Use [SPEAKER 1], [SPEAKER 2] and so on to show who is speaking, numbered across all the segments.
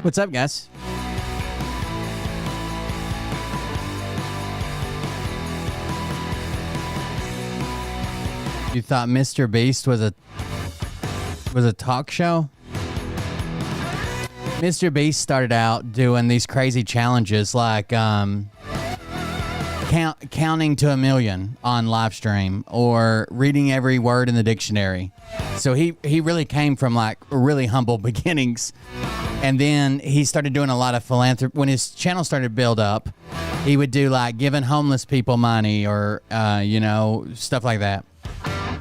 [SPEAKER 1] What's up, guys? You thought Mr. Beast was a talk show? Mr. Beast started out doing these crazy challenges like counting to 1,000,000 on live stream or reading every word in the dictionary. So he really came from like really humble beginnings. And then he started doing a lot of philanthropy. When his channel started to build up, he would do like giving homeless people money or, stuff like that.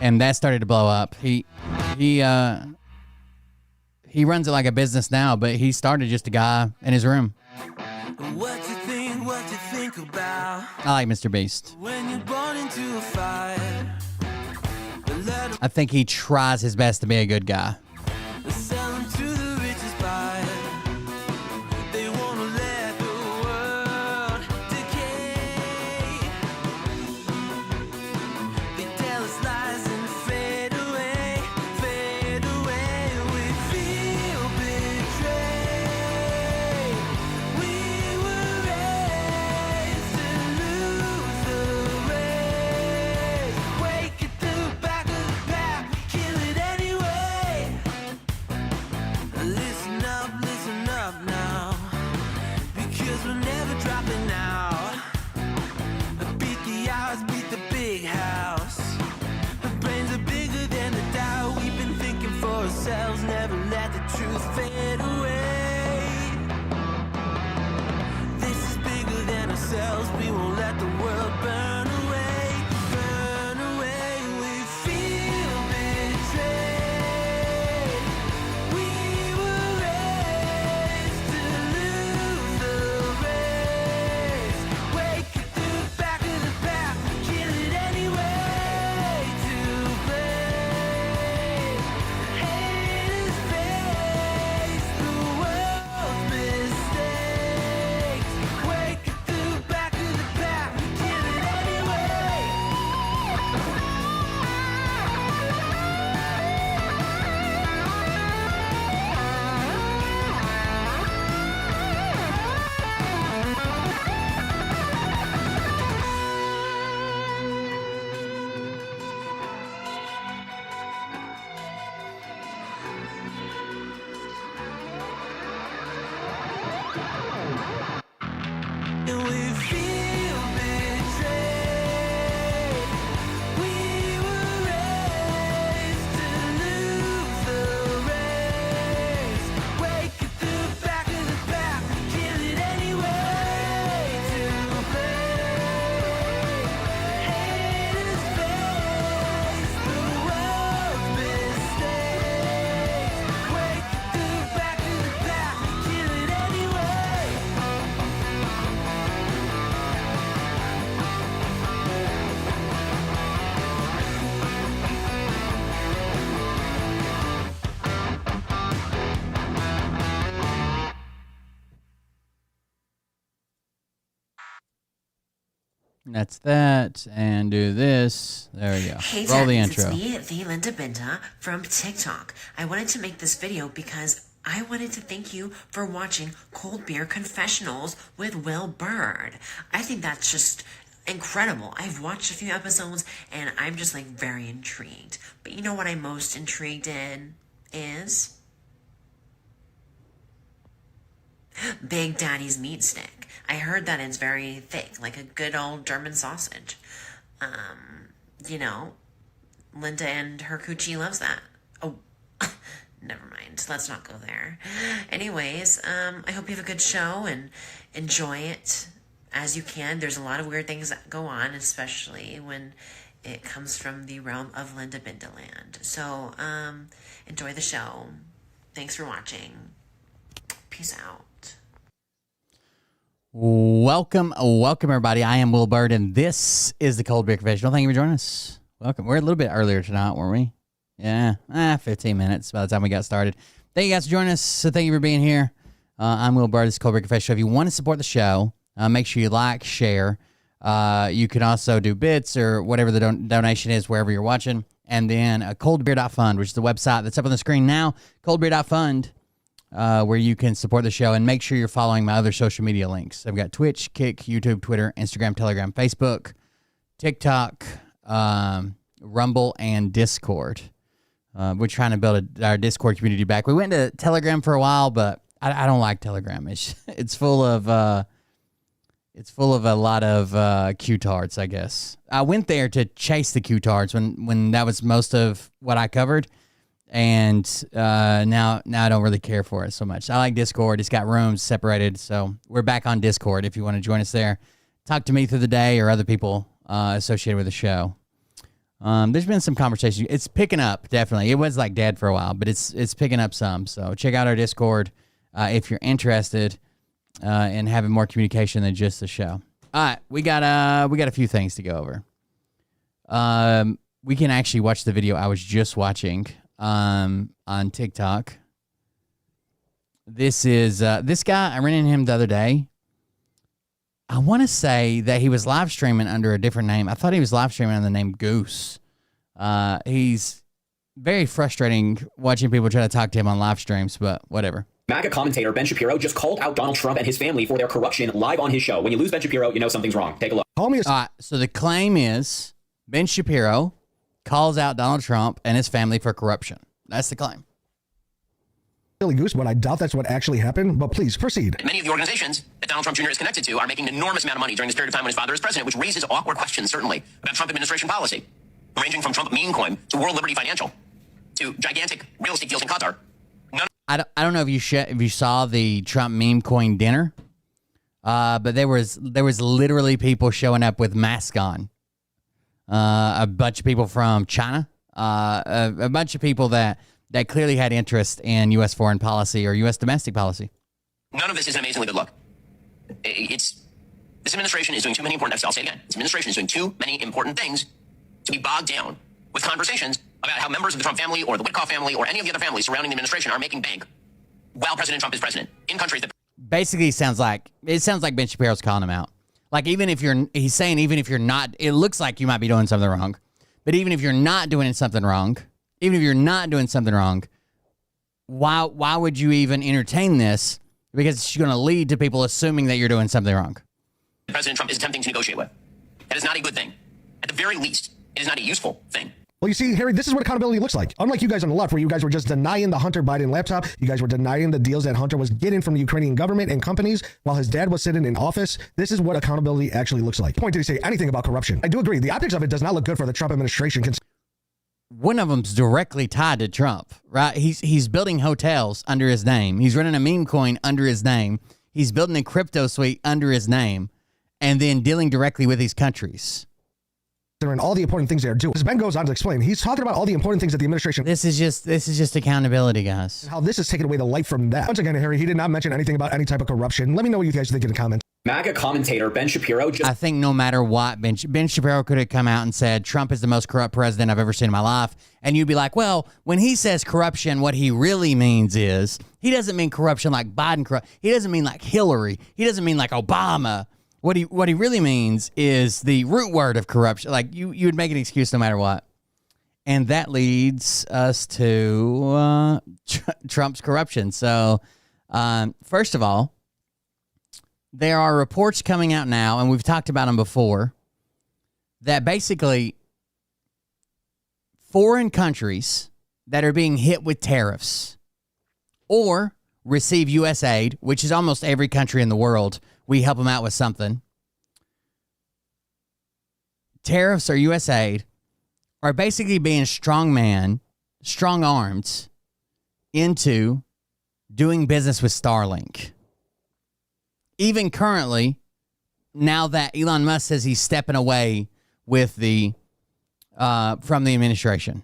[SPEAKER 1] And that started to blow up. He runs it like a business now, but he started just a guy in his room. What you think about? I like Mr. Beast. When you're born into a fire, I think he tries his best to be a good guy. Never let the truth fade away. This is bigger than ourselves. We won't let the world burn away. Burn away. We feel betrayed. We were raised to lose the race. Wake it to the back of the pack. Kill it anyway. To play. That's that, and do this. There we go.
[SPEAKER 2] Hey,
[SPEAKER 1] roll the
[SPEAKER 2] Dennis,
[SPEAKER 1] intro.
[SPEAKER 2] It's me, the Linda Binda from TikTok. I wanted to make this video because I wanted to thank you for watching Cold Beer Confessionals with Will Bird. I think that's just incredible. I've watched a few episodes, and I'm just like very intrigued. But you know what I'm most intrigued in is Big Daddy's meat stick. I heard that it's very thick, like a good old German sausage. Linda and her coochie loves that. Oh, never mind. Let's not go there. Anyways, I hope you have a good show and enjoy it as you can. There's a lot of weird things that go on, especially when it comes from the realm of Linda Bindaland. So, enjoy the show. Thanks for watching. Peace out.
[SPEAKER 1] Welcome, everybody. I am Will Bird, and this is the Cold Beer Confessional. Thank you for joining us. Welcome. We're a little bit earlier tonight, weren't we? Yeah, 15 minutes by the time we got started. Thank you guys for joining us. So thank you for being here. I'm Will Bird. This is Cold Beer Confessional. If you want to support the show, make sure you like, share. You can also do bits or whatever the donation is wherever you're watching. And then coldbeer.fund, which is the website that's up on the screen now. Coldbeer.fund. where you can support the show, and make sure you're following my other social media links. I've got Twitch, Kick, YouTube, Twitter, Instagram, Telegram, Facebook, TikTok, Rumble, and Discord. We're trying to build our Discord community back. We went to Telegram for a while, but I don't like Telegram. It's full of a lot of Q-tards, I guess. I went there to chase the Q-tards when that was most of what I covered, and now I don't really care for it so much. I like Discord. It's got rooms separated, so we're back on Discord if you want to join us there. Talk to me through the day or other people associated with the show. There's been some conversation. It's picking up, definitely. It was like dead for a while, but it's picking up some. So check out our Discord if you're interested in having more communication than just the show. All right, we got a few things to go over. We can actually watch the video I was just watching on TikTok. This is this guy. I ran into him the other day. I want to say that he was live streaming under a different name. I thought he was live streaming under the name Goose. He's very frustrating watching people try to talk to him on live streams, but whatever.
[SPEAKER 3] MAGA commentator Ben Shapiro just called out Donald Trump and his family for their corruption live on his show. When you lose Ben Shapiro, you know something's wrong. Take a look.
[SPEAKER 1] So the claim is Ben Shapiro calls out Donald Trump and his family for corruption. That's the claim.
[SPEAKER 4] Silly goose, but I doubt that's what actually happened, but please proceed.
[SPEAKER 3] Many of the organizations that Donald Trump Jr. is connected to are making an enormous amount of money during this period of time when his father is president, which raises awkward questions, certainly, about Trump administration policy, ranging from Trump meme coin to World Liberty Financial to gigantic real estate deals in Qatar.
[SPEAKER 1] I don't know if you saw the Trump meme coin dinner, but there was literally people showing up with masks on. A bunch of people from China, a bunch of people that clearly had interest in U.S. foreign policy or U.S. domestic policy.
[SPEAKER 3] None of this is an amazingly good look. This administration is doing too many important, I'll say it again, this administration is doing too many important things to be bogged down with conversations about how members of the Trump family or the Witkoff family or any of the other families surrounding the administration are making bank while President Trump is president in countries that...
[SPEAKER 1] Basically, it sounds like Ben Shapiro's calling him out. Like, he's saying even if you're not, it looks like you might be doing something wrong, but even if you're not doing something wrong, why would you even entertain this? Because it's going to lead to people assuming that you're doing something wrong.
[SPEAKER 3] President Trump is attempting to negotiate with. That is not a good thing. At the very least, it is not a useful thing.
[SPEAKER 4] Well, you see, Harry, this is what accountability looks like. Unlike you guys on the left, where you guys were just denying the Hunter Biden laptop, you guys were denying the deals that Hunter was getting from the Ukrainian government and companies while his dad was sitting in office. This is what accountability actually looks like. Point, did he say anything about corruption? I do agree. The optics of it does not look good for the Trump administration.
[SPEAKER 1] One of them's directly tied to Trump, right? He's building hotels under his name. He's running a meme coin under his name. He's building a crypto suite under his name, and then dealing directly with these countries.
[SPEAKER 4] And all the important things they're doing. As Ben goes on to explain, he's talking about all the important things that the administration...
[SPEAKER 1] This is just accountability, guys.
[SPEAKER 4] How this is taking away the light from that. Once again, Harry, he did not mention anything about any type of corruption. Let me know what you guys think in the comments.
[SPEAKER 3] MAGA commentator Ben Shapiro just...
[SPEAKER 1] I think no matter what, Ben Shapiro could have come out and said, Trump is the most corrupt president I've ever seen in my life. And you'd be like, well, when he says corruption, what he really means is, he doesn't mean corruption like Biden corrupt. He doesn't mean like Hillary. He doesn't mean like Obama. What he really means is the root word of corruption. Like, you would make an excuse no matter what. And that leads us to Trump's corruption. So, first of all, there are reports coming out now, and we've talked about them before, that basically foreign countries that are being hit with tariffs or receive U.S. aid, which is almost every country in the world, we help them out with something. Tariffs or U.S. aid are basically being strong-armed into doing business with Starlink. Even currently, now that Elon Musk says he's stepping away with the from the administration,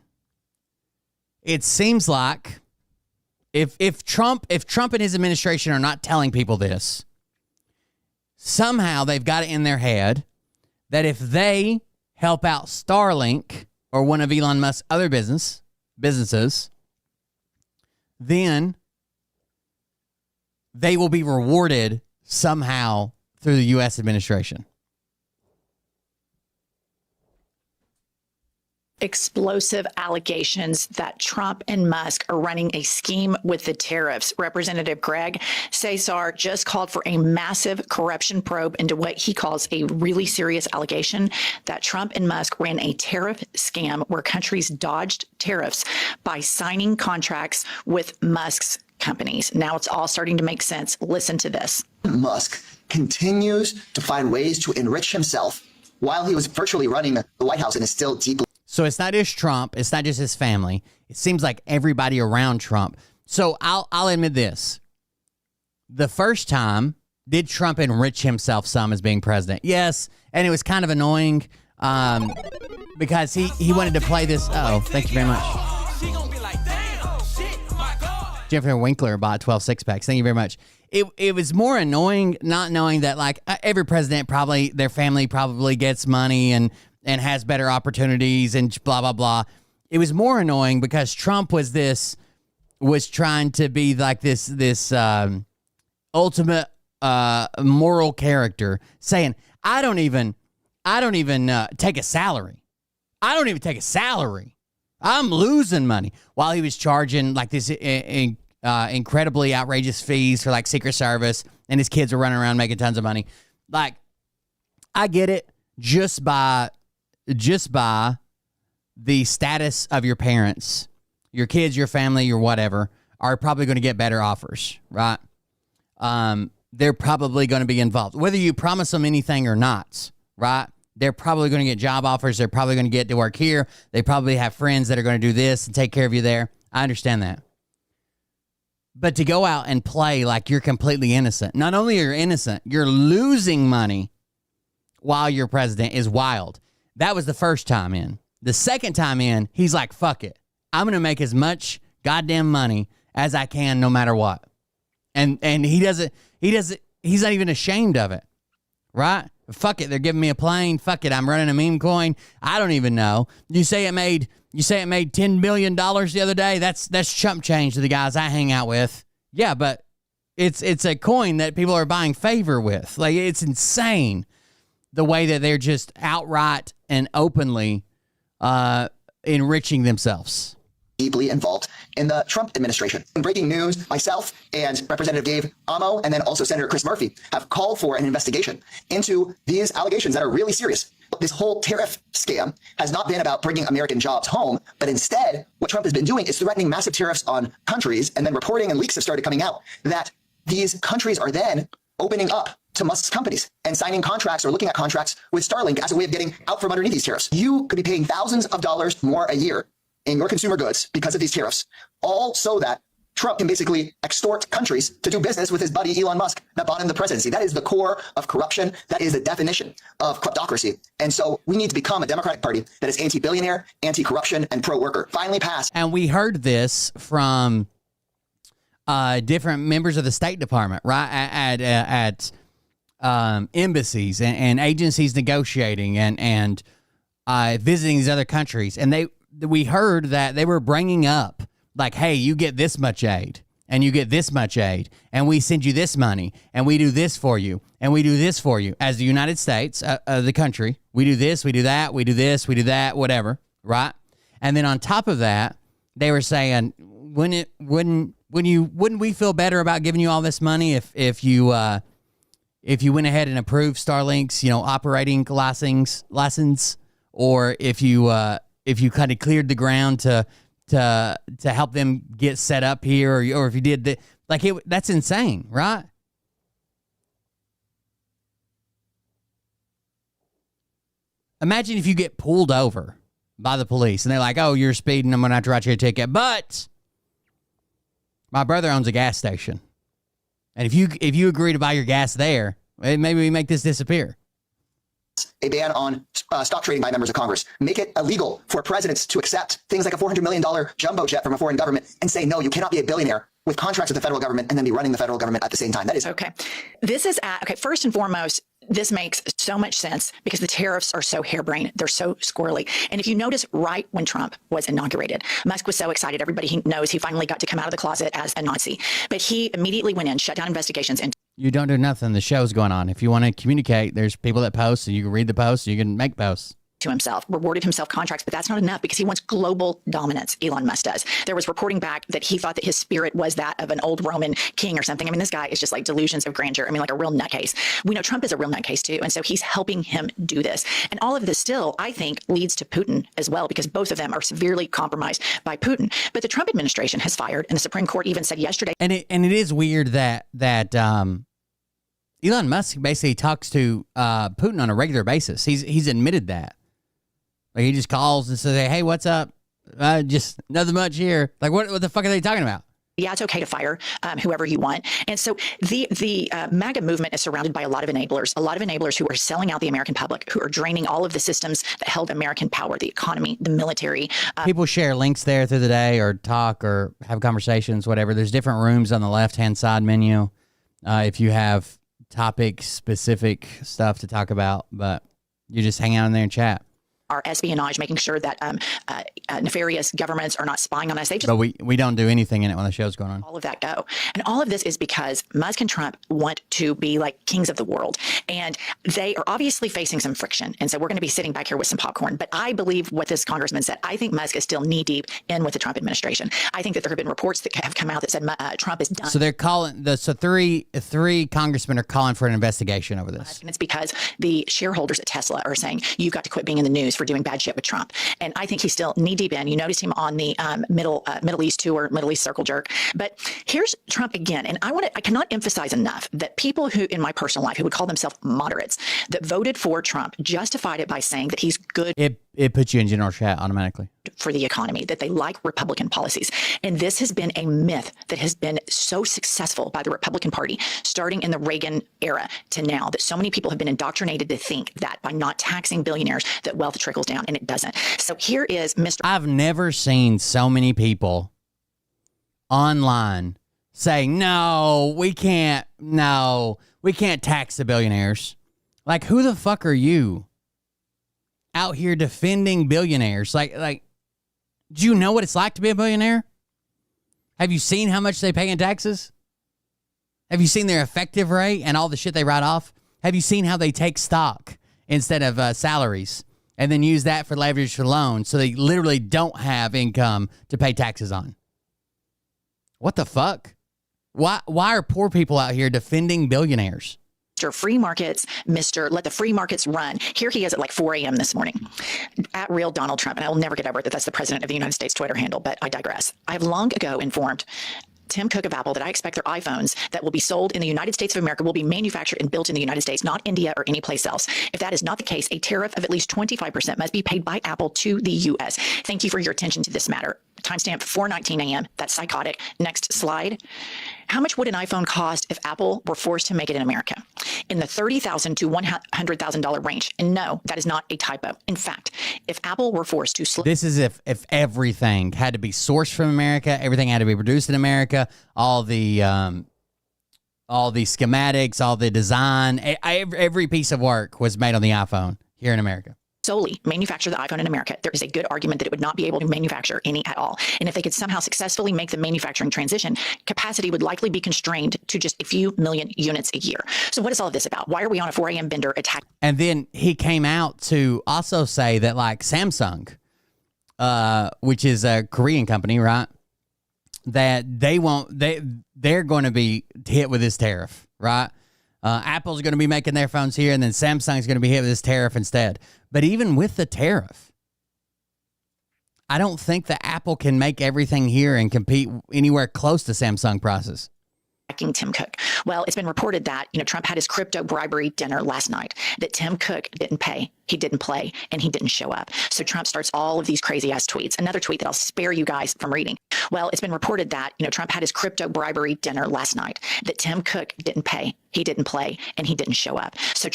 [SPEAKER 1] it seems like if Trump and his administration are not telling people this, somehow they've got it in their head that if they help out Starlink or one of Elon Musk's other businesses, then they will be rewarded somehow through the U.S. administration.
[SPEAKER 5] explosive allegations that Trump and Musk are running a scheme with the tariffs. Representative Greg Cesar just called for a massive corruption probe into what he calls a really serious allegation that Trump and Musk ran a tariff scam where countries dodged tariffs by signing contracts with Musk's companies. Now it's all starting to make sense. Listen to this.
[SPEAKER 6] Musk continues to find ways to enrich himself while he was virtually running the White House and is still deeply.
[SPEAKER 1] So it's not just Trump. It's not just his family. It seems like everybody around Trump. So I'll admit this. The first time, did Trump enrich himself some as being president? Yes. And it was kind of annoying because he wanted to play this. Oh, thank you very much. Jeffrey Winkler bought 12 six-packs. Thank you very much. It was more annoying not knowing that, like, every president probably, their family probably gets money and has better opportunities and blah, blah, blah. It was more annoying because Trump was trying to be like this ultimate moral character, saying, I don't even take a salary. I don't even take a salary. I'm losing money, while he was charging like this incredibly outrageous fees for like Secret Service, and his kids are running around making tons of money. Like, I get it, just by the status of your parents, your kids, your family, your whatever, are probably going to get better offers, right? They're probably going to be involved, whether you promise them anything or not, right? They're probably going to get job offers. They're probably going to get to work here. They probably have friends that are going to do this and take care of you there. I understand that. But to go out and play like you're completely innocent, not only are you innocent, you're losing money while you're president is wild. That was the first time in. The second time in, he's like, fuck it. I'm going to make as much goddamn money as I can no matter what. And he's not even ashamed of it, right? Fuck it, they're giving me a plane. Fuck it, I'm running a meme coin. I don't even know. You say it made $10 billion the other day? That's chump change to the guys I hang out with. Yeah, but it's a coin that people are buying favor with. Like, it's insane the way that they're just outright and openly enriching themselves.
[SPEAKER 6] Deeply involved in the Trump administration. In breaking news, myself and Representative Dave Amo, and then also Senator Chris Murphy, have called for an investigation into these allegations that are really serious. This whole tariff scam has not been about bringing American jobs home, but instead, what Trump has been doing is threatening massive tariffs on countries, and then reporting and leaks have started coming out that these countries are then opening up to Musk's companies and signing contracts or looking at contracts with Starlink as a way of getting out from underneath these tariffs. You could be paying thousands of dollars more a year in your consumer goods because of these tariffs, all so that Trump can basically extort countries to do business with his buddy Elon Musk that bought him the presidency. That is the core of corruption. That is the definition of kleptocracy. And so we need to become a Democratic Party that is anti-billionaire, anti-corruption, and pro-worker. Finally passed.
[SPEAKER 1] And we heard this from different members of the State Department, right? At embassies and agencies negotiating and visiting these other countries. And we heard that they were bringing up, like, hey, you get this much aid, and you get this much aid, and we send you this money, and we do this for you, and we do this for you. As the United States, the country, we do this, we do that, we do this, we do that, whatever, right? And then on top of that, they were saying, wouldn't we feel better about giving you all this money if you went ahead and approved Starlink's, operating license, or if you kind of cleared the ground to help them get set up here, or if you did that's insane, right? Imagine if you get pulled over by the police and they're like, oh, you're speeding, I'm going to have to write you a ticket. But my brother owns a gas station. And if you agree to buy your gas there, maybe we make this disappear.
[SPEAKER 6] A ban on stock trading by members of Congress. Make it illegal for presidents to accept things like a $400 million jumbo jet from a foreign government and say, no, you cannot be a billionaire with contracts with the federal government and then be running the federal government at the same time. That is
[SPEAKER 5] okay. First and foremost, this makes so much sense because the tariffs are so harebrained. They're so squirrely. And if you notice, right when Trump was inaugurated, Musk was so excited. Everybody knows he finally got to come out of the closet as a Nazi. But he immediately went in, shut down investigations. And
[SPEAKER 1] you don't do nothing. The show's going on. If you want to communicate, there's people that post, and you can read the posts, you can make posts.
[SPEAKER 5] to himself, rewarded himself contracts, but that's not enough because he wants global dominance. Elon Musk does. There was reporting back that he thought that his spirit was that of an old Roman king or something. I mean, this guy is just like delusions of grandeur. I mean, like a real nutcase. We know Trump is a real nutcase too. And so he's helping him do this. And all of this still, I think, leads to Putin as well, because both of them are severely compromised by Putin. But the Trump administration has fired, and the Supreme Court even said yesterday.
[SPEAKER 1] And it is weird that Elon Musk basically talks to Putin on a regular basis. He's admitted that. Like, he just calls and says, "Hey, what's up? Just nothing much here." Like, what the fuck are they talking about?
[SPEAKER 5] Yeah, it's okay to fire whoever you want. And so the MAGA movement is surrounded by a lot of enablers who are selling out the American public, who are draining all of the systems that held American power, the economy, the military.
[SPEAKER 1] People share links there through the day or talk or have conversations, whatever. There's different rooms on the left-hand side menu if you have topic-specific stuff to talk about, but you just hang out in there and chat.
[SPEAKER 5] Our espionage, making sure that nefarious governments are not spying on us.
[SPEAKER 1] But we don't do anything in it when the show's going on.
[SPEAKER 5] All of that go. And all of this is because Musk and Trump want to be like kings of the world. And they are obviously facing some friction. And so we're going to be sitting back here with some popcorn. But I believe what this congressman said. I think Musk is still knee deep in with the Trump administration. I think that there have been reports that have come out that said Trump is done.
[SPEAKER 1] So they're calling, three congressmen are calling for an investigation over this.
[SPEAKER 5] And it's because the shareholders at Tesla are saying, you've got to quit being in the news for doing bad shit with Trump. And I think he's still knee deep in. You noticed him on the Middle East tour, Middle East circle jerk. But here's Trump again. And I cannot emphasize enough that people who in my personal life who would call themselves moderates that voted for Trump justified it by saying that he's good.
[SPEAKER 1] It puts you in general chat automatically.
[SPEAKER 5] For the economy, that they like Republican policies. And this has been a myth that has been so successful by the Republican Party, starting in the Reagan era to now, that so many people have been indoctrinated to think that by not taxing billionaires, that wealth trickles down, and it doesn't. So here is Mr.
[SPEAKER 1] I've never seen so many people online saying, we can't tax the billionaires. Like, who the fuck are you out here defending billionaires? Like, do you know what it's like to be a billionaire? Have you seen how much they pay in taxes? Have you seen their effective rate and all the shit they write off? Have you seen how they take stock instead of salaries and then use that for leverage for loans, so they literally don't have income to pay taxes on? What the fuck? Why are poor people out here defending billionaires?
[SPEAKER 5] Mr. Free Markets, Mr. Let the Free Markets Run. Here he is at like 4 a.m. this morning at Real Donald Trump. And I will never get over it that that's the president of the United States Twitter handle, but I digress. I have long ago informed Tim Cook of Apple that I expect their iPhones that will be sold in the United States of America will be manufactured and built in the United States, not India or any place else. If that is not the case, a tariff of at least 25% must be paid by Apple to the U.S. Thank you for your attention to this matter. Timestamp 4:19 a.m. That's psychotic. Next slide. How much would an iPhone cost if Apple were forced to make it in America? In the $30,000 to $100,000 range. And no, that is not a typo. In fact, if Apple were forced to...
[SPEAKER 1] This is if everything had to be sourced from America, everything had to be produced in America, all the schematics, all the design, every piece of work was made on the iPhone here in America.
[SPEAKER 5] Solely manufacture the iPhone in America, there is a good argument that it would not be able to manufacture any at all. And if they could somehow successfully make the manufacturing transition, capacity would likely be constrained to just a few million units a year. So what is all of this about? Why are we on a 4 a.m. bender attack?
[SPEAKER 1] And then he came out to also say that, like, Samsung, which is a Korean company, right? That they're going to be hit with this tariff, right? Apple's going to be making their phones here, and then Samsung's going to be hit with this tariff instead. But even with the tariff, I don't think that Apple can make everything here and compete anywhere close to Samsung prices.
[SPEAKER 5] Tim Cook. Well, it's been reported that, Trump had his crypto bribery dinner last night, that Tim Cook didn't pay, he didn't play, and he didn't show up. So Trump starts all of these crazy ass tweets. Another tweet that I'll spare you guys from reading. Well, it's been reported that, Trump had his crypto bribery dinner last night, that Tim Cook didn't pay, he didn't play, and he didn't show up. So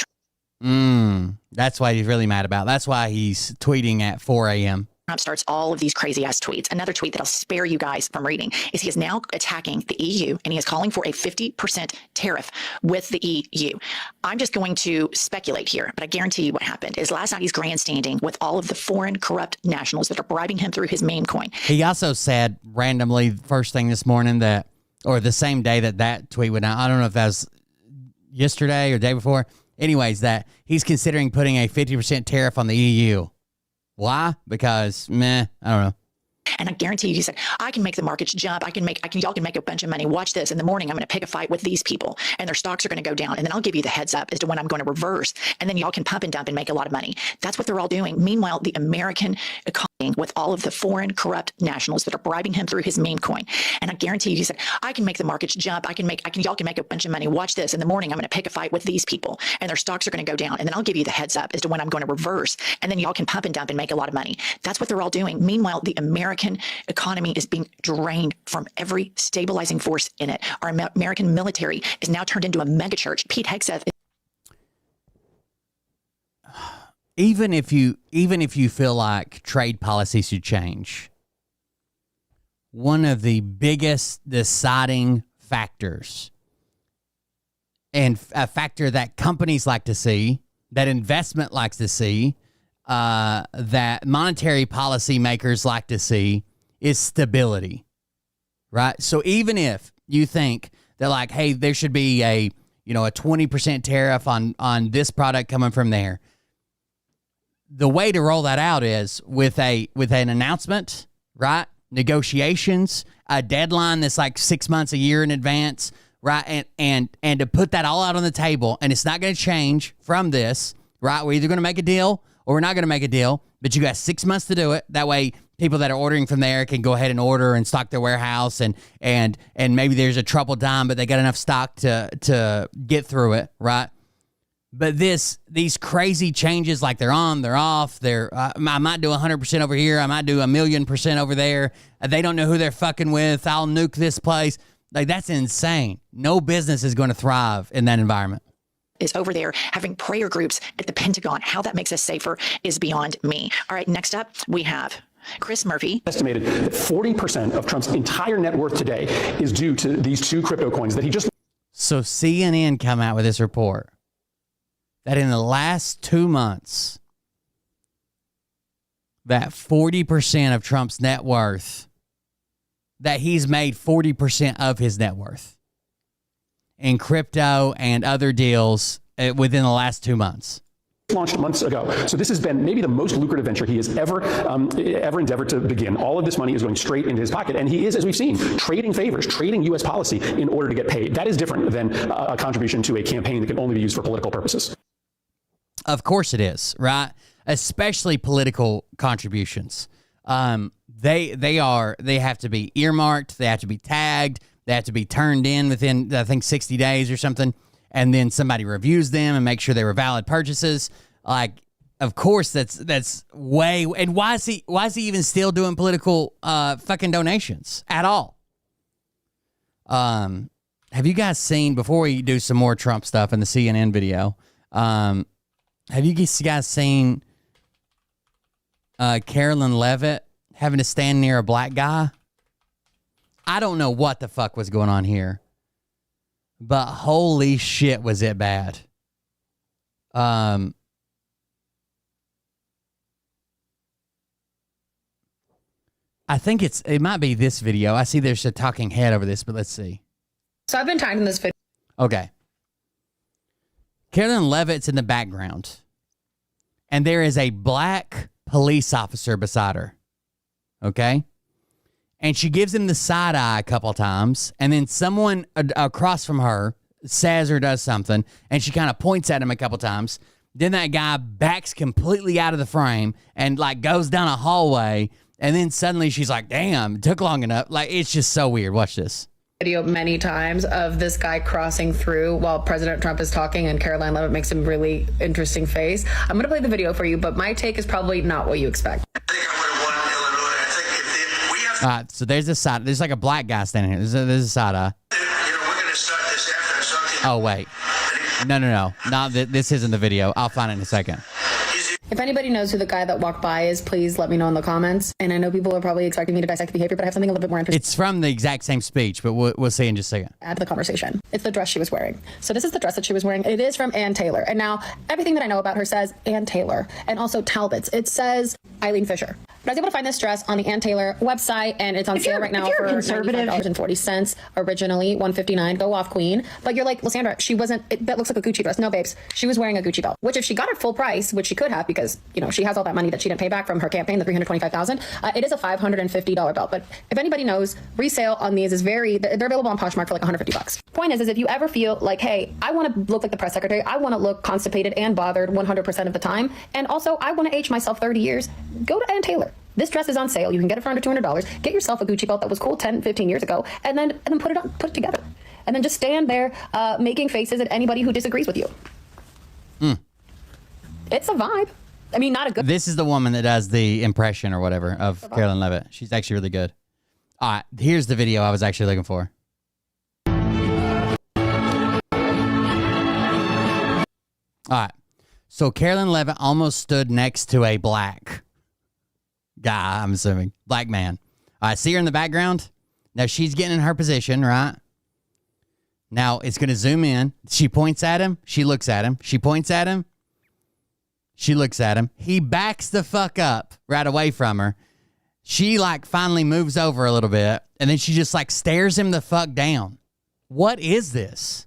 [SPEAKER 1] that's why he's really mad about. That's why he's tweeting at 4 a.m.
[SPEAKER 5] Trump starts all of these crazy ass tweets. Another tweet that I'll spare you guys from reading is he is now attacking the EU, and he is calling for a 50% tariff with the EU. I'm just going to speculate here, but I guarantee you what happened is last night he's grandstanding with all of the foreign corrupt nationals that are bribing him through his meme coin.
[SPEAKER 1] He also said randomly first thing this morning or the same day that tweet went out, I don't know if that was yesterday or the day before, Anyways, that he's considering putting a 50% tariff on the EU. Why? Because, I don't know.
[SPEAKER 5] And I guarantee you, he said, I can make the markets jump. Y'all can make a bunch of money. Watch this. In the morning, I'm going to pick a fight with these people and their stocks are going to go down. And then I'll give you the heads up as to when I'm going to reverse. And then y'all can pump and dump and make a lot of money. That's what they're all doing. Meanwhile, the American economy with all of the foreign corrupt nationals that are bribing him through his meme coin. And I guarantee you, he said, I can make the markets jump. Y'all can make a bunch of money. Watch this. In the morning, I'm going to pick a fight with these people and their stocks are going to go down. And then I'll give you the heads up as to when I'm going to reverse. And then y'all can pump and dump and make a lot of money. That's what they're all doing. Meanwhile, the American economy is being drained from every stabilizing force in it. Our American military is now turned into a megachurch. Pete Hegseth.
[SPEAKER 1] Even if you feel like trade policy should change, one of the biggest deciding factors, and a factor that companies like to see, that investment likes to see, that monetary policy makers like to see, is stability, right? So even if you think that, like, hey, there should be a 20% tariff on this product coming from there, the way to roll that out is with an announcement, right? Negotiations, a deadline that's like 6 months, a year in advance, right? And to put that all out on the table, and it's not going to change from this, right? We're either going to make a deal or we're not going to make a deal, but you got 6 months to do it. That way, people that are ordering from there can go ahead and order and stock their warehouse, and maybe there's a troubled time, but they got enough stock to get through it, right? But these crazy changes, like they're on, they're off, I might do 100% over here, I might do 1,000,000% over there. They don't know who they're fucking with. I'll nuke this place. Like, that's insane. No business is going to thrive in that environment.
[SPEAKER 5] Is over there having prayer groups at the Pentagon. How that makes us safer is beyond me. All right, next up, we have Chris Murphy.
[SPEAKER 7] Estimated that 40% of Trump's entire net worth today is due to these two crypto coins that he just...
[SPEAKER 1] So CNN come out with this report that in the last 2 months, that 40% of Trump's net worth, that he's made 40% of his net worth in crypto and other deals within the last 2 months.
[SPEAKER 7] Launched months ago. So this has been maybe the most lucrative venture he has ever endeavored to begin. All of this money is going straight into his pocket. And he is, as we've seen, trading favors, trading U.S. policy in order to get paid. That is different than a contribution to a campaign that can only be used for political purposes.
[SPEAKER 1] Of course it is, right? Especially political contributions. They have to be earmarked. They have to be tagged. They have to be turned in within, I think, 60 days or something. And then somebody reviews them and make sure they were valid purchases. Like, of course, that's way. And why is he even still doing political fucking donations at all? Have you guys seen, before we do some more Trump stuff in the CNN video? Have you guys seen Carolyn Levitt having to stand near a black guy? I don't know what the fuck was going on here, but holy shit, was it bad. I think it might be this video. I see there's a talking head over this, but let's see.
[SPEAKER 8] So I've been tagged in this video.
[SPEAKER 1] Okay. Carolyn Levitt's in the background, and there is a black police officer beside her. Okay? And she gives him the side eye a couple times, and then someone across from her says or does something, and she kind of points at him a couple times. Then that guy backs completely out of the frame and like goes down a hallway, and then suddenly she's like, damn, it took long enough. Like, it's just so weird. Watch this.
[SPEAKER 8] Video many times of this guy crossing through while President Trump is talking, and Caroline Levitt makes a really interesting face. I'm going to play the video for you, but my take is probably not what you expect.
[SPEAKER 9] I think I would have won Illinois. I think if we have...
[SPEAKER 1] All right, so there's a side. There's like a black guy standing here. There's a side eye.
[SPEAKER 9] we're going to start this after something.
[SPEAKER 1] Oh, wait. No. This isn't the video. I'll find it in a second.
[SPEAKER 8] If anybody knows who the guy that walked by is, please let me know in the comments. And I know people are probably expecting me to dissect behavior, but I have something a little bit more interesting.
[SPEAKER 1] It's from the exact same speech, but we'll see in just a second.
[SPEAKER 8] Add to the conversation. It's the dress she was wearing. So this is the dress that she was wearing. It is from Ann Taylor. And now everything that I know about her says Ann Taylor, and also Talbot's. It says Eileen Fisher. But I was able to find this dress on the Ann Taylor website, and it's on sale right now for $95.40. Originally $159. Go off, queen. But you're like, Lysandra, she wasn't. That looks like a Gucci dress. No, babes, she was wearing a Gucci belt. Which, if she got it full price, which she could have, because she has all that money that she didn't pay back from her campaign, the $325,000. It is a $550 belt. But if anybody knows, resale on these is they're available on Poshmark for like $150. Point is if you ever feel like, hey, I want to look like the press secretary, I want to look constipated and bothered 100% of the time, and also I want to age myself 30 years, go to Ann Taylor. This dress is on sale. You can get it for under $200. Get yourself a Gucci belt that was cool 10, 15 years ago, and then put it together. And then just stand there making faces at anybody who disagrees with you. It's a vibe. I mean, not a good...
[SPEAKER 1] This is the woman that does the impression or whatever of Carolyn Levitt. She's actually really good. All right, here's the video I was actually looking for. All right, so Carolyn Levitt almost stood next to a black guy, I'm assuming. Black man. All right, see her in the background? Now she's getting in her position, right? Now it's going to zoom in. She points at him. She looks at him. She points at him. She looks at him. He backs the fuck up right away from her. She finally moves over a little bit, and then she just stares him the fuck down. What is this?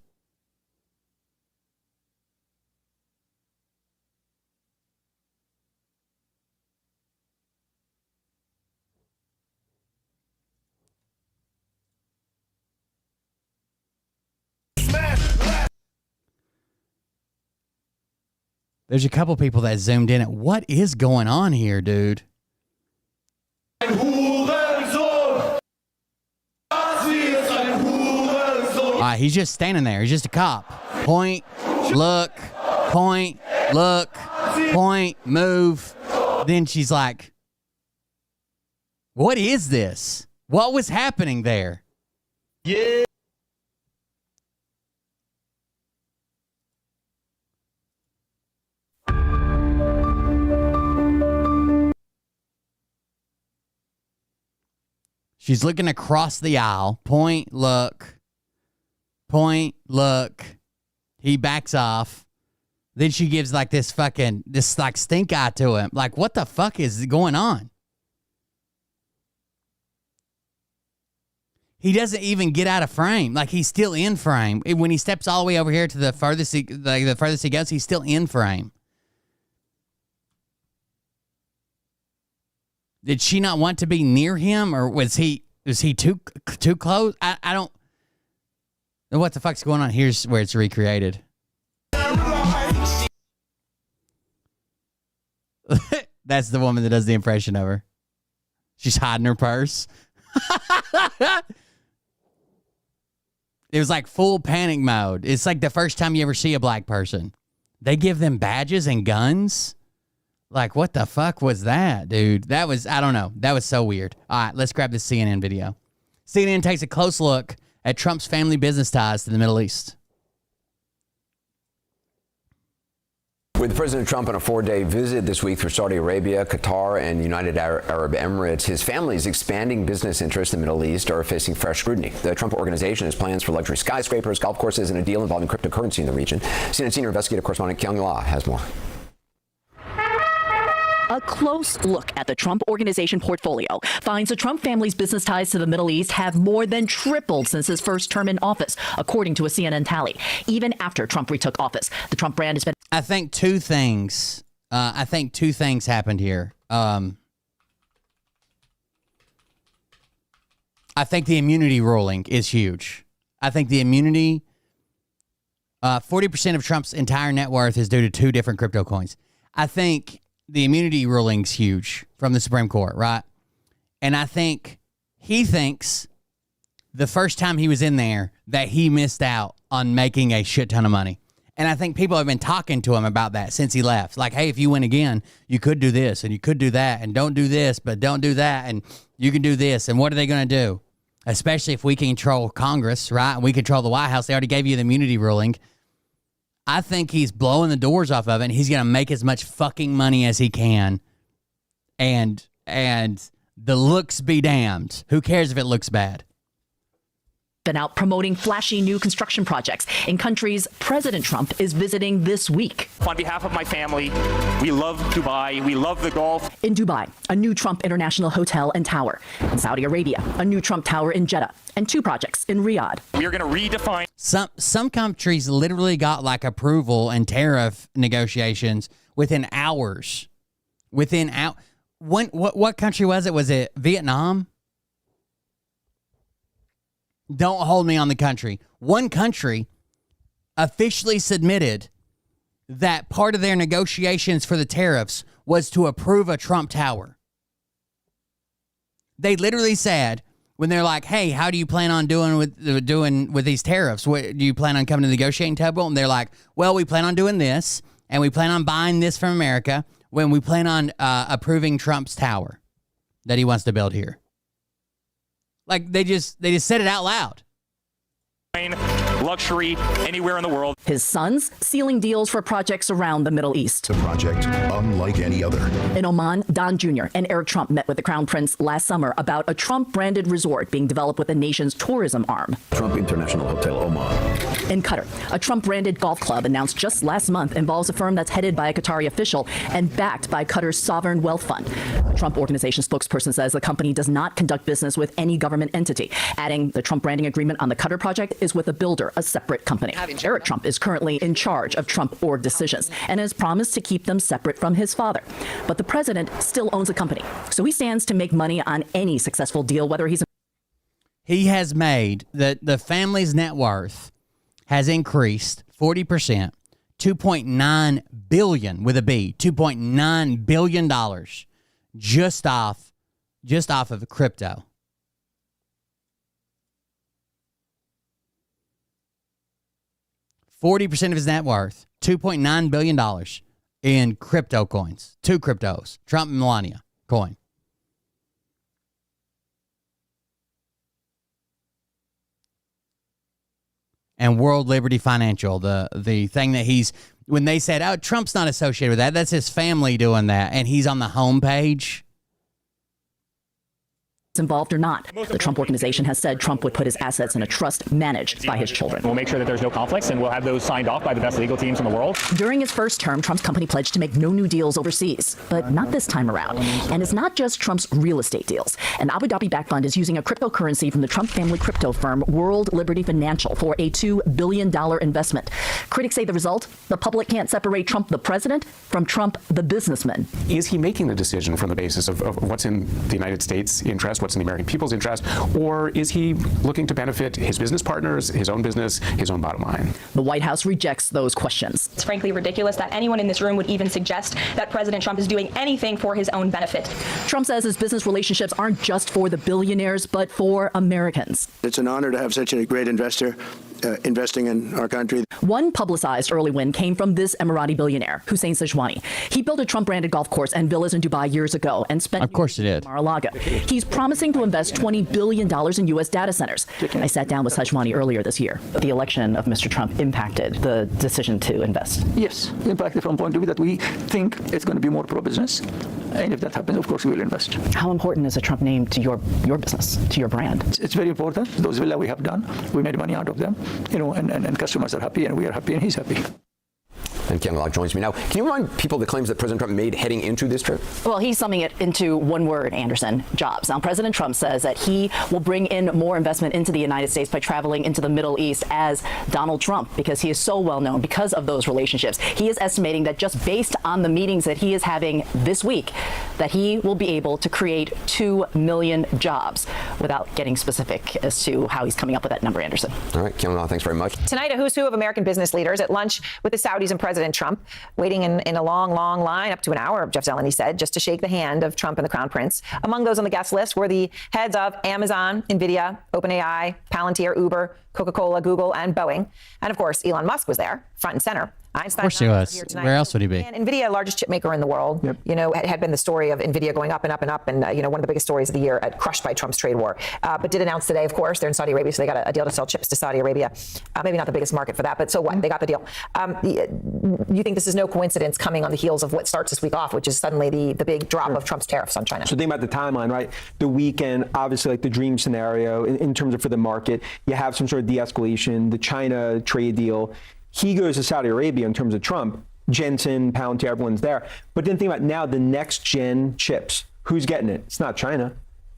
[SPEAKER 1] There's a couple people that zoomed in at what is going on here, dude. He's just standing there. He's just a cop. Point, look, point, look, point, move. Then she's like, what is this? What was happening there? Yeah. She's looking across the aisle. Point, look. Point, look. He backs off. Then she gives this stink eye to him. What the fuck is going on? He doesn't even get out of frame. He's still in frame. When he steps all the way over here to the furthest he goes, he's still in frame. Did she not want to be near him, or was he too close? I don't know what the fuck's going on. Here's where it's recreated. That's the woman that does the impression of her. She's hiding her purse. It was full panic mode. It's the first time you ever see a black person. They give them badges and guns. What the fuck was that, dude? That was, I don't know. That was so weird. All right, let's grab this CNN video. CNN takes a close look at Trump's family business ties to the Middle East.
[SPEAKER 10] With President Trump on a 4-day visit this week through Saudi Arabia, Qatar, and United Arab Emirates, his family's expanding business interests in the Middle East are facing fresh scrutiny. The Trump organization has plans for luxury skyscrapers, golf courses, and a deal involving cryptocurrency in the region. CNN senior investigative correspondent Kyung La has more.
[SPEAKER 11] A close look at the Trump Organization portfolio finds the Trump family's business ties to the Middle East have more than tripled since his first term in office, according to a CNN tally. Even after Trump retook office, the Trump brand has been...
[SPEAKER 1] I think two things happened here. I think the immunity ruling is huge. I think the immunity... 40% of Trump's entire net worth is due to 2 different crypto coins. I think... the immunity ruling's huge from the Supreme Court, right? And I think he thinks the first time he was in there that he missed out on making a shit ton of money. And I think people have been talking to him about that since he left. Hey, if you win again, you could do this and you could do that, and don't do this, but don't do that, and you can do this. And what are they going to do? Especially if we control Congress, right? And we control the White House. They already gave you the immunity ruling. I think he's blowing the doors off of it, and he's going to make as much fucking money as he can. And the looks be damned. Who cares if it looks bad?
[SPEAKER 11] been out promoting flashy new construction projects in countries President Trump is visiting this week.
[SPEAKER 12] On behalf of my family, we love Dubai. We love the Gulf.
[SPEAKER 11] In Dubai, a new Trump International Hotel and Tower. In Saudi Arabia, a new Trump Tower in Jeddah. And 2 projects in Riyadh.
[SPEAKER 12] We are going to redefine.
[SPEAKER 1] Some countries literally got like approval and tariff negotiations within hours. What country was it? Was it Vietnam? Don't hold me on the country. One country officially submitted that part of their negotiations for the tariffs was to approve a Trump Tower. They literally said, when they're like, hey, how do you plan on doing with these tariffs? What, do you plan on coming to the negotiating table? And they're like, well, we plan on doing this, and we plan on buying this from America when we plan on approving Trump's tower that he wants to build here. Like, they just said it out loud.
[SPEAKER 12] Luxury anywhere in the world.
[SPEAKER 11] His sons sealing deals for projects around the Middle East.
[SPEAKER 13] A project unlike any other.
[SPEAKER 11] In Oman, Don Jr. and Eric Trump met with the Crown Prince last summer about a Trump-branded resort being developed with the nation's tourism arm.
[SPEAKER 13] Trump International Hotel Oman.
[SPEAKER 11] In Qatar, a Trump-branded golf club announced just last month involves a firm that's headed by a Qatari official and backed by Qatar's sovereign wealth fund. A Trump Organization spokesperson says the company does not conduct business with any government entity, adding the Trump branding agreement on the Qatar project is with a builder, a separate company. Eric Trump is currently in charge of Trump org decisions and has promised to keep them separate from his father. But the president still owns a company, so he stands to make money on any successful deal, whether he's...
[SPEAKER 1] He has made, the family's net worth has increased 40%, $2.9 billion with a B, $2.9 billion just off of crypto. $40% of his net worth, $2.9 billion in crypto coins. 2 cryptos, Trump and Melania coin. And World Liberty Financial, the thing that he's, when they said, oh, Trump's not associated with that, that's his family doing that, and he's on the homepage.
[SPEAKER 11] Involved or not. The Trump Organization has said Trump would put his assets in a trust managed by his children.
[SPEAKER 12] We'll make sure that there's no conflicts, and we'll have those signed off by the best legal teams in the world.
[SPEAKER 11] During his first term, Trump's company pledged to make no new deals overseas, but not this time around. And it's not just Trump's real estate deals. An Abu Dhabi-backed fund is using a cryptocurrency from the Trump family crypto firm World Liberty Financial for a $2 billion investment. Critics say the result, the public can't separate Trump the president from Trump the businessman.
[SPEAKER 7] Is he making the decision from the basis of what's in the United States' interest, what's in the American people's interest, or is he looking to benefit his business partners, his own business, his own bottom line?
[SPEAKER 11] The White House rejects those questions.
[SPEAKER 14] It's frankly ridiculous that anyone in this room would even suggest that President Trump is doing anything for his own benefit.
[SPEAKER 11] Trump says his business relationships aren't just for the billionaires, but for Americans.
[SPEAKER 15] It's an honor to have such a great investor investing in our country.
[SPEAKER 11] One publicized early win came from this Emirati billionaire, Hussein Sajwani. He built a Trump-branded golf course and villas in Dubai years ago and spent...
[SPEAKER 1] Of course he did.
[SPEAKER 11] Mar-a-Lago. He's promising to invest $20 billion in U.S. data centers. I sat down with Sajwani earlier this year. The election of Mr. Trump impacted the decision to invest.
[SPEAKER 16] Yes, impacted from point of view that we think it's going to be more pro-business. And if that happens, of course, we will invest.
[SPEAKER 11] How important is a Trump name to your business, to your brand?
[SPEAKER 16] It's very important. Those villas we have done, we made money out of them, and customers are happy, and we are happy, and he's happy.
[SPEAKER 10] And Kim Locke joins me now. Can you remind people the claims that President Trump made heading into this trip?
[SPEAKER 11] Well, he's summing it into one word, Anderson: jobs. Now, President Trump says that he will bring in more investment into the United States by traveling into the Middle East as Donald Trump, because he is so well known because of those relationships. He is estimating that just based on the meetings that he is having this week, that he will be able to create 2 million jobs, without getting specific as to how he's coming up with that number, Anderson.
[SPEAKER 10] All right, Kim Locke, thanks very much.
[SPEAKER 17] Tonight, a who's who of American business leaders at lunch with the Saudis and President Trump, waiting in a long line, up to an hour, Jeff Zeleny said, just to shake the hand of Trump and the Crown Prince. Among those on the guest list were the heads of Amazon, NVIDIA, OpenAI, Palantir, Uber, Coca-Cola, Google, and Boeing. And of course, Elon Musk was there, front and center, Einstein,
[SPEAKER 1] Of course he was.
[SPEAKER 17] here tonight.
[SPEAKER 1] Where else would he be?
[SPEAKER 17] And NVIDIA, largest chip maker in the world, had been the story of NVIDIA going up and up and up, and one of the biggest stories of the year, crushed by Trump's trade war. But did announce today, of course, they're in Saudi Arabia, so they got a deal to sell chips to Saudi Arabia. Maybe not the biggest market for that, but so what? They got the deal. You think this is no coincidence coming on the heels of what starts this week off, which is suddenly the big drop of Trump's tariffs on China?
[SPEAKER 18] So think about the timeline, right? The weekend, obviously, like the dream scenario in terms of for the market, you have some sort of de-escalation, the China trade deal. He goes to Saudi Arabia in terms of Trump. Jensen, Palantir, everyone's there. But then think about now the next gen chips. Who's getting it? It's not China.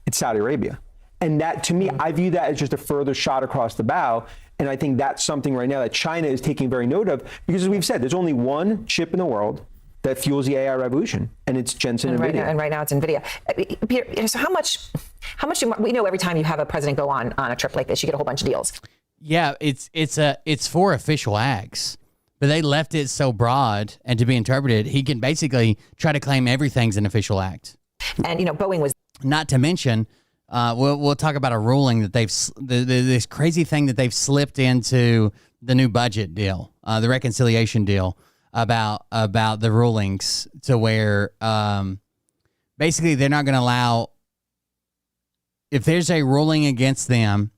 [SPEAKER 18] It's Saudi Arabia. And that, to me, I view that as just a further shot across the bow. And I think that's something right now that China is taking very note of, because as we've said, there's only one chip in the world that fuels the AI revolution, and it's Jensen and NVIDIA.
[SPEAKER 17] Right now it's NVIDIA. Peter, so how much we know every time you have a president go on a trip like this, you get a whole bunch of deals.
[SPEAKER 1] Yeah, it's for official acts, but they left it so broad and to be interpreted, he can basically try to claim everything's an official act.
[SPEAKER 17] And Boeing was
[SPEAKER 1] not to mention. We'll talk about a ruling that they've this crazy thing that they've slipped into the new budget deal, the reconciliation deal about the rulings to where basically they're not going to allow, if there's a ruling against them,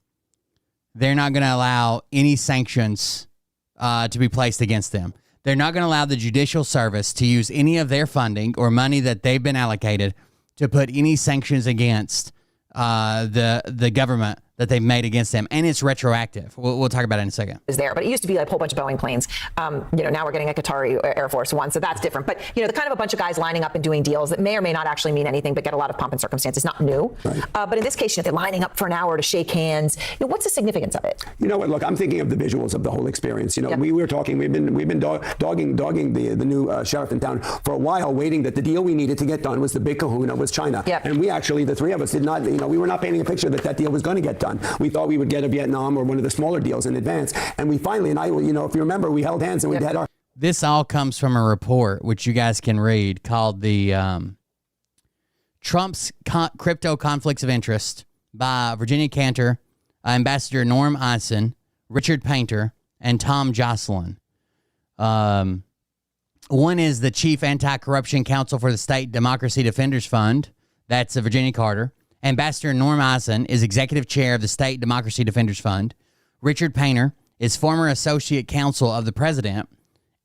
[SPEAKER 1] they're not going to allow any sanctions to be placed against them. They're not going to allow the judicial service to use any of their funding or money that they've been allocated to put any sanctions against the government that they've made against them, and it's retroactive. We'll talk about it in a second.
[SPEAKER 17] Is there, but it used to be like a whole bunch of Boeing planes. Now we're getting a Qatari Air Force One, so that's different. But the kind of a bunch of guys lining up and doing deals that may or may not actually mean anything, but get a lot of pomp and circumstance. It's not new. Right. But in this case, they're lining up for an hour to shake hands. What's the significance of it?
[SPEAKER 19] You know what? Look, I'm thinking of the visuals of the whole experience. We were talking. We've been dogging the new sheriff in town for a while, waiting that the deal we needed to get done was the big kahuna was China. Yep. And we actually, the three of us, did not. We were not painting a picture that deal was going to get done. We thought we would get a Vietnam or one of the smaller deals in advance, and we finally, and if you remember, we held hands and we had our.
[SPEAKER 1] This all comes from a report which you guys can read called the Trump's Crypto Conflicts of Interest by Virginia Cantor, Ambassador Norm Eisen, Richard Painter, and Tom Jocelyn. One is the Chief Anti-Corruption Counsel for the State Democracy Defenders Fund. That's Virginia Carter. Ambassador Norm Eisen is executive chair of the State Democracy Defenders Fund. Richard Painter is former associate counsel of the president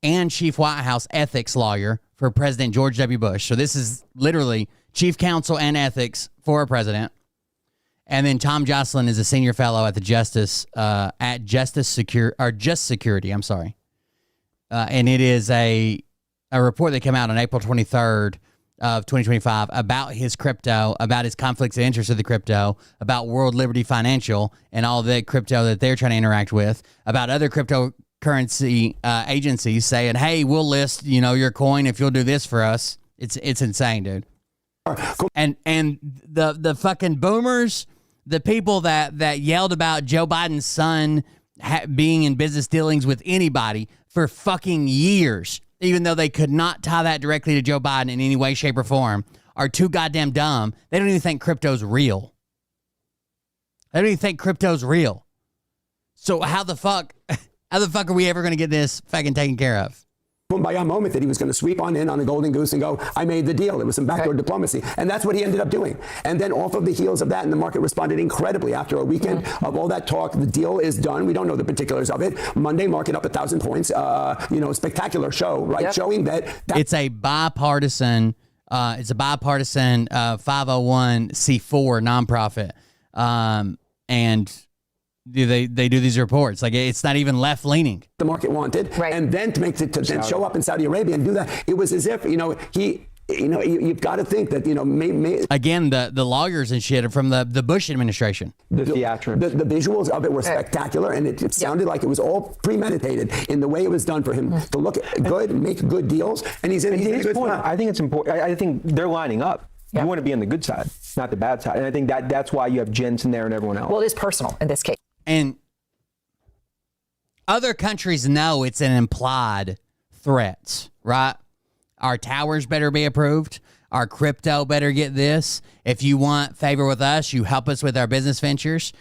[SPEAKER 1] and chief White House ethics lawyer for President George W. Bush. So this is literally chief counsel and ethics for a president. And then Tom Jocelyn is a senior fellow at the Just Security. I'm sorry. And it is a report that came out on April 23rd. Of 2025 about his crypto, about his conflicts of interest with the crypto, about World Liberty Financial and all the crypto that they're trying to interact with, about other cryptocurrency agencies saying, hey, we'll list, your coin if you'll do this for us. It's insane, dude. And the fucking boomers, the people that yelled about Joe Biden's son being in business dealings with anybody for fucking years, even though they could not tie that directly to Joe Biden in any way, shape, or form, are too goddamn dumb. They don't even think crypto's real. So how the fuck are we ever going to get this fucking taken care of?
[SPEAKER 19] Kumbaya moment that he was going to sweep on in on a golden goose and go, I made the deal. It was some backdoor diplomacy. And that's what he ended up doing. And then off of the heels of that, and the market responded incredibly after a weekend of all that talk. The deal is done. We don't know the particulars of it. Monday market up 1,000 points. Spectacular show, right? Yep. Showing that
[SPEAKER 1] it's a bipartisan 501c4 nonprofit. And they do these reports like it's not even left leaning.
[SPEAKER 19] The market wanted, right? And then to then show up in Saudi Arabia and do that, it was as if you've got to think that
[SPEAKER 1] again the lawyers and shit are from the Bush administration.
[SPEAKER 19] The visuals of it were spectacular, and it sounded like it was all premeditated in the way it was done for him to look good, make good deals, and he's in a good spot.
[SPEAKER 18] I think it's important. I think they're lining up. Yeah. You want to be on the good side, not the bad side, and I think that's why you have Jensen there and everyone else.
[SPEAKER 17] Well, it is personal in this case.
[SPEAKER 1] And other countries know it's an implied threat, right? Our towers better be approved. Our crypto better get this. If you want favor with us, you help us with our business ventures.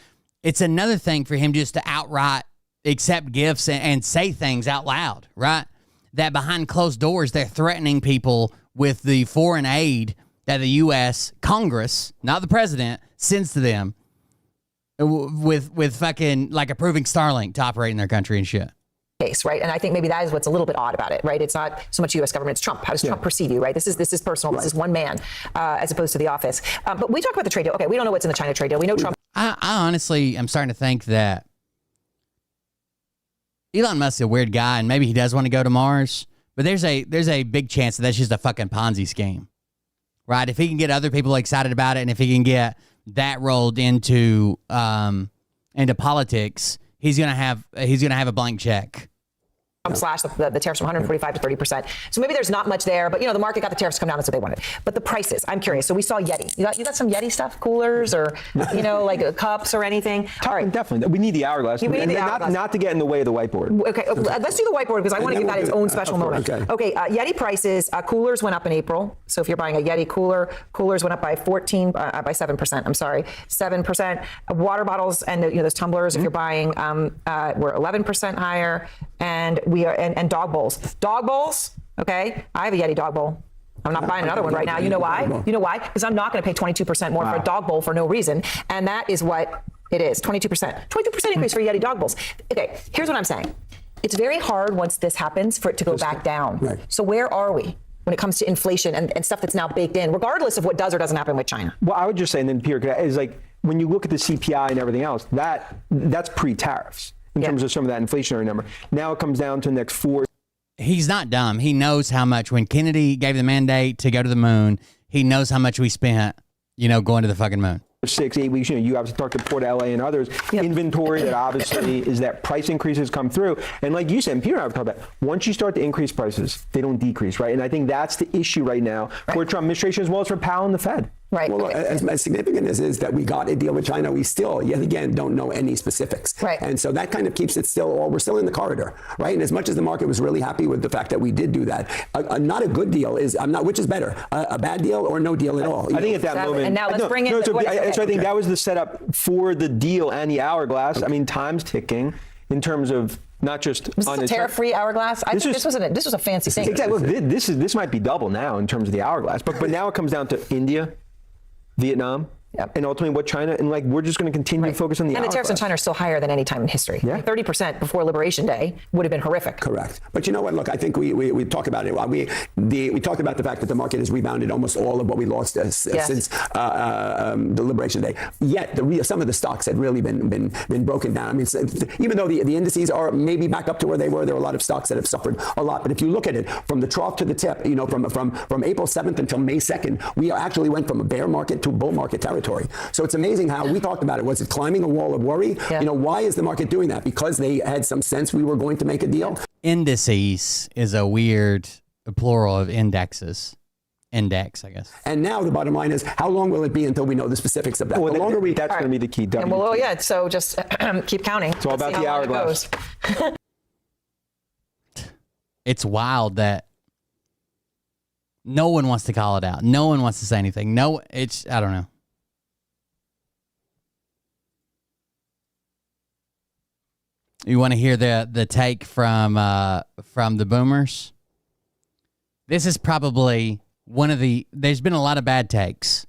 [SPEAKER 1] It's another thing for him just to outright accept gifts and say things out loud, right? that behind closed doors, they're threatening people with the foreign aid that the U.S. Congress, not the president, sends to them with fucking like approving Starlink to operate in their country and shit.
[SPEAKER 17] Case, right? And I think maybe that is what's a little bit odd about it, right? It's not so much U.S. government, it's Trump. How does Trump perceive you, right? This is personal. Right. This is one man, as opposed to the office. But we talk about the trade deal. Okay, we don't know what's in the China trade deal. We know Trump.
[SPEAKER 1] I honestly am starting to think that Elon Musk's a weird guy, and maybe he does want to go to Mars. But there's a big chance that that's just a fucking Ponzi scheme, right? If he can get other people excited about it, and if he can get that rolled into politics, he's gonna have a blank check.
[SPEAKER 17] Slash the tariffs from 145 to 30%. So maybe there's not much there, but the market got the tariffs to come down. That's what they wanted. But the prices, I'm curious. So we saw Yeti. You got some Yeti stuff, coolers or like cups or anything. All right,
[SPEAKER 18] definitely. We need the hourglass.
[SPEAKER 17] We need the hourglass.
[SPEAKER 18] Not to get in the way of the whiteboard.
[SPEAKER 17] Okay, let's do the whiteboard because I want to give that its own special moment. Okay, Yeti prices. Coolers went up in April. So if you're buying a Yeti cooler, coolers went up by 7%. I'm sorry, 7%. Water bottles and those tumblers, if you're buying, were 11% higher. And we are and dog bowls. Dog bowls, okay? I have a Yeti dog bowl. I'm not buying another one right now. You know why? You know why? Because I'm not going to pay 22% more for a dog bowl for no reason. And that is what it is, 22%. 22% increase for Yeti dog bowls. Okay, here's what I'm saying. It's very hard once this happens for it to go back down. Right. So where are we when it comes to inflation and stuff that's now baked in, regardless of what does or doesn't happen with China?
[SPEAKER 18] Well, I would just say, and then Peter, is like, when you look at the CPI and everything else, that's pre-tariffs. In terms of some of that inflationary number. Now it comes down to the next 4.
[SPEAKER 1] He's not dumb. He knows how much, when Kennedy gave the mandate to go to the moon, he knows how much we spent, going to the fucking moon.
[SPEAKER 18] 6-8 weeks, you obviously talk to Port LA and others, inventory that obviously is that price increases come through. And like you said, and Peter and I have talked about, once you start to increase prices, they don't decrease, right? And I think that's the issue right now for the Trump administration as well as for Powell and the Fed.
[SPEAKER 17] Right.
[SPEAKER 19] Well, as significant as is that we got a deal with China, we still, yet again, don't know any specifics.
[SPEAKER 17] Right.
[SPEAKER 19] And so that kind of keeps it we're still in the corridor, right? And as much as the market was really happy with the fact that we did do that, not a good deal which is better, a bad deal or no deal at all?
[SPEAKER 18] I think at that moment.
[SPEAKER 17] And now let's bring in.
[SPEAKER 18] So I think that was the setup for the deal and the hourglass. I mean, time's ticking in terms of not just
[SPEAKER 17] was this a tariff-free hourglass. I think this was a fancy thing.
[SPEAKER 18] Exactly. Look, this might be double now in terms of the hourglass, but now it comes down to India, Vietnam, and ultimately what China, and we're just going to continue to focus on the hourglass.
[SPEAKER 17] And the tariffs in China are still higher than any time in history. Yeah. 30% before Liberation Day would have been horrific.
[SPEAKER 19] Correct. But you know what? Look, I think we talk about it. We talked about the fact that the market has rebounded almost all of what we lost since the Liberation Day. Yet some of the stocks had really been broken down. I mean, even though the indices are maybe back up to where they were, there are a lot of stocks that have suffered a lot. But if you look at it from the trough to the tip, from April 7th until May 2nd, we actually went from a bear market to a bull market territory. So it's amazing how we talked about it. Was it climbing a wall of worry? Yeah. Why is the market doing that? Because they had some sense we were going to make a deal?
[SPEAKER 1] Indices is a weird plural of indexes. Index, I guess.
[SPEAKER 19] And now the bottom line is, how long will it be until we know the specifics of that?
[SPEAKER 18] Well, that's going to be the key.
[SPEAKER 17] So just keep counting.
[SPEAKER 18] It's all about the hourglass.
[SPEAKER 1] It's wild that no one wants to call it out. No one wants to say anything. I don't know. You want to hear the take from the boomers? This is probably there's been a lot of bad takes.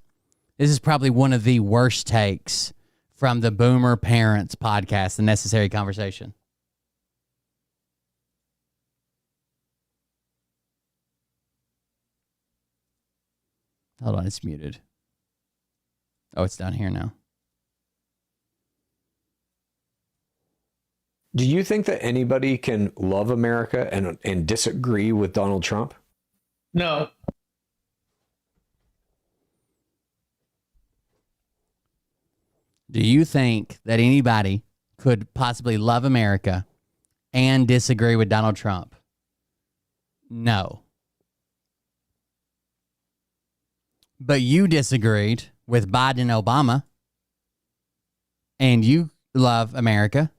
[SPEAKER 1] This is probably one of the worst takes from the Boomer Parents podcast, The Necessary Conversation. Hold on, it's muted. Oh, it's down here now.
[SPEAKER 20] Do you think that anybody can love America and disagree with Donald Trump?
[SPEAKER 21] No.
[SPEAKER 1] Do you think that anybody could possibly love America and disagree with Donald Trump? No. But you disagreed with Biden and Obama, and you love America.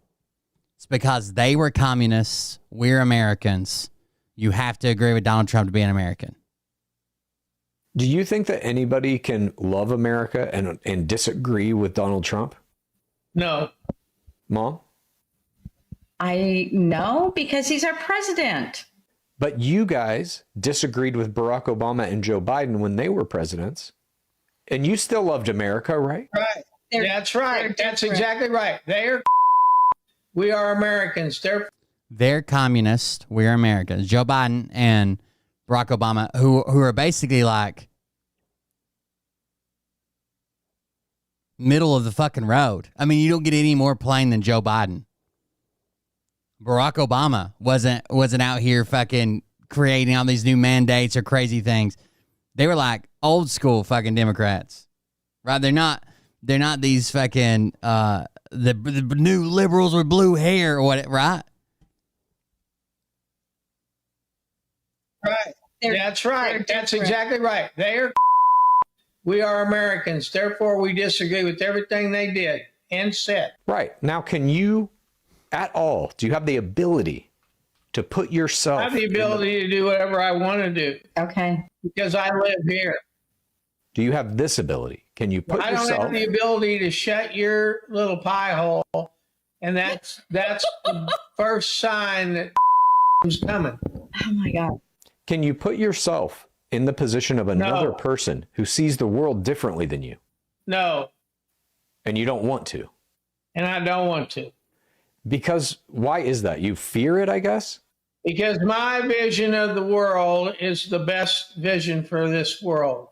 [SPEAKER 1] It's because they were communists. We're Americans. You have to agree with Donald Trump to be an American.
[SPEAKER 20] Do you think that anybody can love America and disagree with Donald Trump?
[SPEAKER 21] No.
[SPEAKER 20] Mom?
[SPEAKER 22] No, because he's our president.
[SPEAKER 20] But you guys disagreed with Barack Obama and Joe Biden when they were presidents, and you still loved America, right?
[SPEAKER 21] Right. That's right. That's exactly right. We are Americans.
[SPEAKER 1] They're communist. We're Americans. Joe Biden and Barack Obama, who are basically like middle of the fucking road. I mean, you don't get any more plain than Joe Biden. Barack Obama wasn't out here fucking creating all these new mandates or crazy things. They were like old school fucking Democrats, right? They're not these fucking the new liberals with blue hair or what, right?
[SPEAKER 21] Right. That's right. That's exactly right. We are Americans. Therefore, we disagree with everything they did and said.
[SPEAKER 20] Right. Now, can you at all, do you have the ability to put yourself...
[SPEAKER 21] I have the ability to do whatever I want to do.
[SPEAKER 17] Okay.
[SPEAKER 21] Because I live here.
[SPEAKER 20] Do you have this ability? Can you put yourself...
[SPEAKER 21] I don't have the ability to shut your little pie hole, and that's the first sign that is coming.
[SPEAKER 17] Oh, my God.
[SPEAKER 20] Can you put yourself in the position of another person who sees the world differently than you?
[SPEAKER 21] No.
[SPEAKER 20] And you don't want to?
[SPEAKER 21] And I don't want to.
[SPEAKER 20] Because why is that? You fear it, I guess?
[SPEAKER 21] Because my vision of the world is the best vision for this world.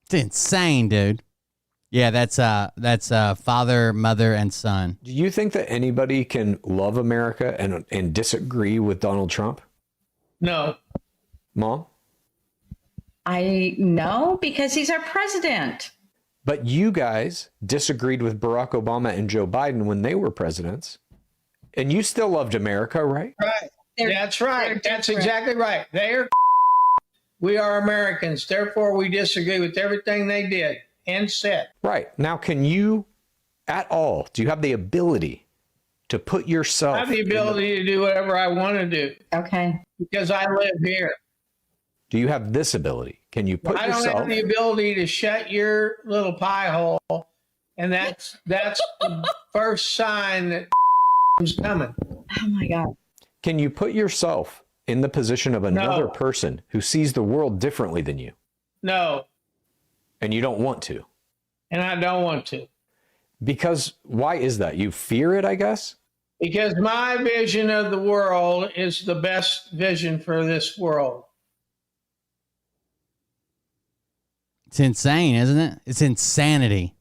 [SPEAKER 1] It's insane, dude. Yeah, that's father, mother, and son.
[SPEAKER 20] Do you think that anybody can love America and disagree with Donald Trump?
[SPEAKER 21] No.
[SPEAKER 20] Mom?
[SPEAKER 2] No, because he's our president.
[SPEAKER 20] But you guys disagreed with Barack Obama and Joe Biden when they were presidents, and you still loved America, right?
[SPEAKER 21] Right. That's right. That's exactly right. We are Americans. Therefore, we disagree with everything they did and said.
[SPEAKER 20] Right. Now, can you at all, do you have the ability to put yourself...
[SPEAKER 21] I have the ability to do whatever I want to do.
[SPEAKER 2] Okay.
[SPEAKER 21] Because I live here.
[SPEAKER 20] Do you have this ability? Can you put yourself...
[SPEAKER 21] I don't have the ability to shut your little pie hole, and that's the first sign that is coming.
[SPEAKER 2] Oh, my God.
[SPEAKER 20] Can you put yourself in the position of another person who sees the world differently than you?
[SPEAKER 21] No.
[SPEAKER 20] And you don't want to?
[SPEAKER 21] And I don't want to.
[SPEAKER 20] Because why is that? You fear it, I guess?
[SPEAKER 21] Because my vision of the world is the best vision for this world.
[SPEAKER 1] It's insane, isn't it? It's insanity.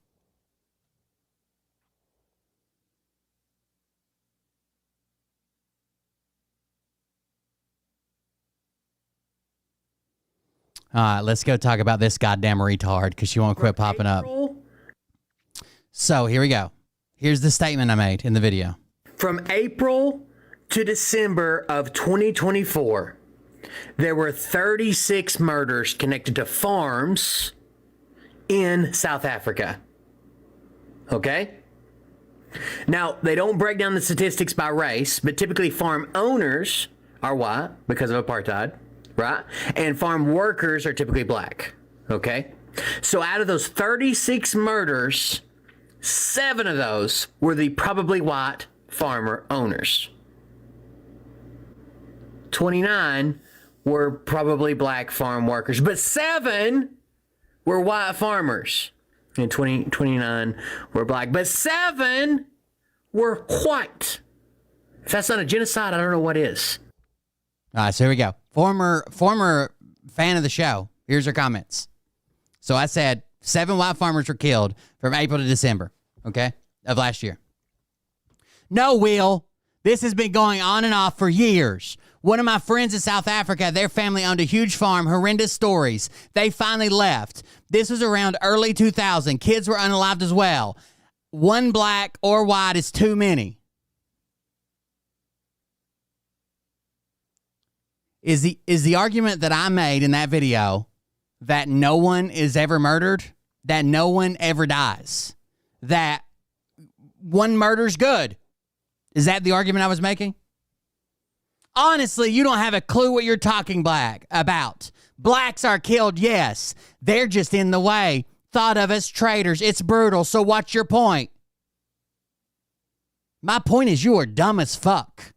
[SPEAKER 1] All right, let's go talk about this goddamn retard because she won't quit popping up. So here we go. Here's the statement I made in the video.
[SPEAKER 22] From April to December of 2024, there were 36 murders connected to farms in South Africa. Okay? Now, they don't break down the statistics by race, but typically farm owners are white because of apartheid. Right? And farm workers are typically black. Okay? So out of those 36 murders, 7 of those were the probably white farmer owners. 29 were probably black farm workers, but 7 were white farmers. And 29 were black, but 7 were white. If that's not a genocide, I don't know what is.
[SPEAKER 1] All right, so here we go. Former fan of the show. Here's her comments. So I said 7 white farmers were killed from April to December, okay, of last year. No, Will. This has been going on and off for years. One of my friends in South Africa, their family owned a huge farm, horrendous stories. They finally left. This was around early 2000. Kids were unalived as well. One black or white is too many. Is the argument that I made in that video that no one is ever murdered, that no one ever dies, that one murder's good? Is that the argument I was making? Honestly, you don't have a clue what you're talking about. Blacks are killed, yes. They're just in the way. Thought of as traitors. It's brutal, so what's your point? My point is you are dumb as fuck.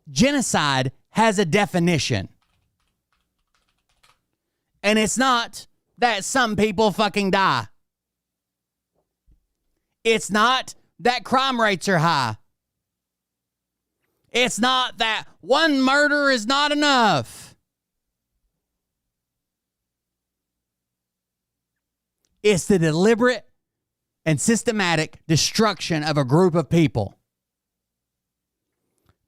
[SPEAKER 1] Genocide has a definition. And it's not that some people fucking die. It's not that crime rates are high. It's not that one murder is not enough. It's the deliberate and systematic destruction of a group of people.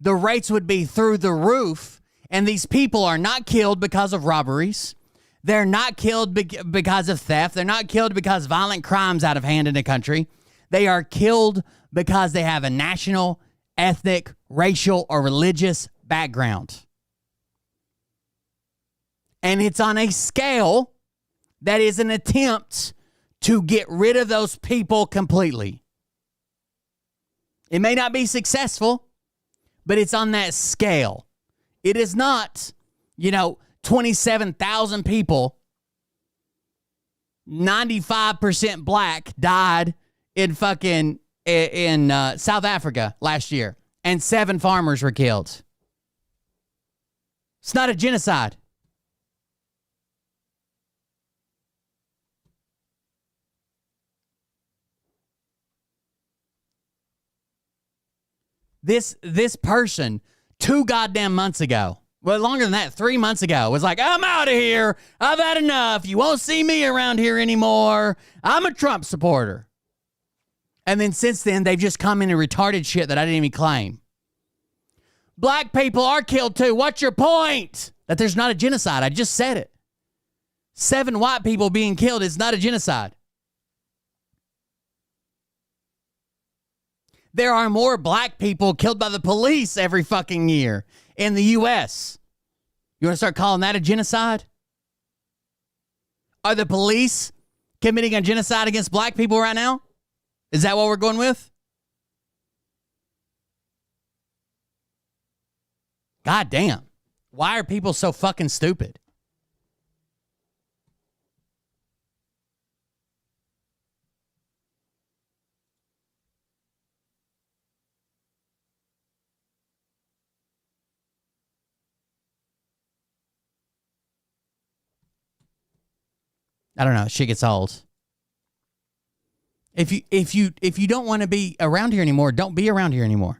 [SPEAKER 1] The rates would be through the roof, and these people are not killed because of robberies. They're not killed because of theft. They're not killed because violent crimes out of hand in the country. They are killed because they have a national, ethnic, racial, or religious background. And it's on a scale that is an attempt to get rid of those people completely. It may not be successful, but it's on that scale. It is not, 27,000 people, 95% black, died in South Africa last year, and 7 farmers were killed. It's not a genocide. This person 2 goddamn months ago, well, longer than that, 3 months ago, was like, I'm out of here. I've had enough. You won't see me around here anymore. I'm a Trump supporter. And then since then, they've just come into retarded shit that I didn't even claim. Black people are killed too. What's your point? That there's not a genocide. I just said it. 7 white people being killed is not a genocide. There are more black people killed by the police every fucking year in the U.S. You want to start calling that a genocide? Are the police committing a genocide against black people right now? Is that what we're going with? God damn. Why are people so fucking stupid? I don't know. Shit gets old. If you don't want to be around here anymore, don't be around here anymore.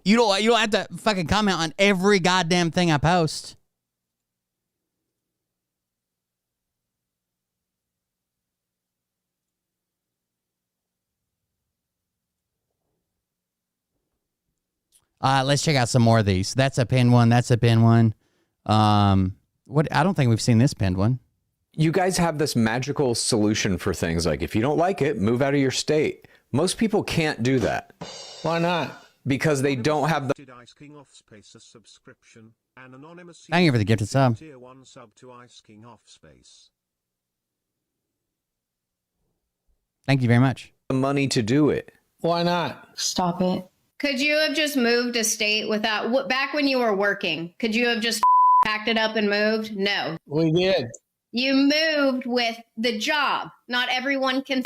[SPEAKER 1] You don't have to fucking comment on every goddamn thing I post. Let's check out some more of these. That's a pinned one. That's a pinned one. What? I don't think we've seen this pinned one.
[SPEAKER 20] You guys have this magical solution for things like if you don't like it, move out of your state. Most people can't do that.
[SPEAKER 21] Why not?
[SPEAKER 20] Because they don't have the...
[SPEAKER 1] Thank you for the gifted sub. Thank you very much.
[SPEAKER 20] The money to do it.
[SPEAKER 21] Why not?
[SPEAKER 2] Stop it.
[SPEAKER 3] Could you have just moved a state without, back when you were working, could you have just packed it up and moved? No.
[SPEAKER 21] We did.
[SPEAKER 3] You moved with the job. Not everyone can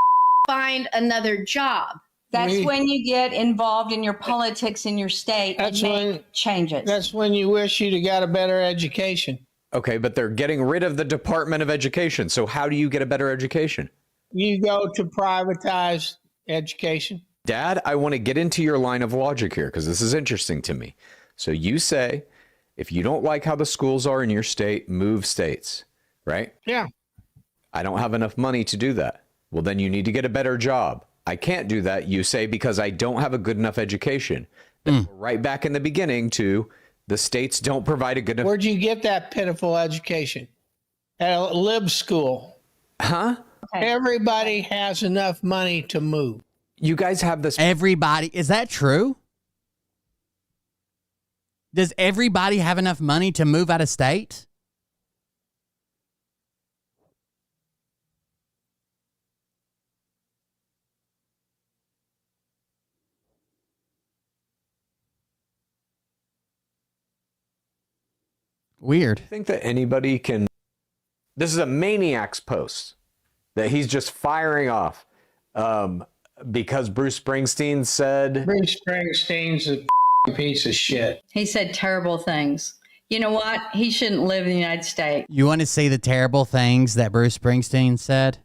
[SPEAKER 3] find another job.
[SPEAKER 2] That's when you get involved in your politics in your state and make changes.
[SPEAKER 21] That's when you wish you'd have got a better education.
[SPEAKER 20] Okay, but they're getting rid of the Department of Education. So how do you get a better education?
[SPEAKER 21] You go to privatize education.
[SPEAKER 20] Dad, I want to get into your line of logic here because this is interesting to me. So you say, if you don't like how the schools are in your state, move states, right?
[SPEAKER 21] Yeah.
[SPEAKER 20] I don't have enough money to do that. Well, then you need to get a better job. I can't do that, you say, because I don't have a good enough education. Then we're right back in the beginning to the states don't provide a good enough...
[SPEAKER 21] Where'd you get that pitiful education? At a lib school.
[SPEAKER 20] Huh?
[SPEAKER 21] Okay. Everybody has enough money to move.
[SPEAKER 20] You guys have this...
[SPEAKER 1] Everybody. Is that true? Does everybody have enough money to move out of state? Weird.
[SPEAKER 20] I think that anybody can. This is a maniac's post that he's just firing off because Bruce Springsteen said.
[SPEAKER 21] Bruce Springsteen's a piece of shit.
[SPEAKER 2] He said terrible things. You know what? He shouldn't live in the United States.
[SPEAKER 1] You want to see the terrible things that Bruce Springsteen said?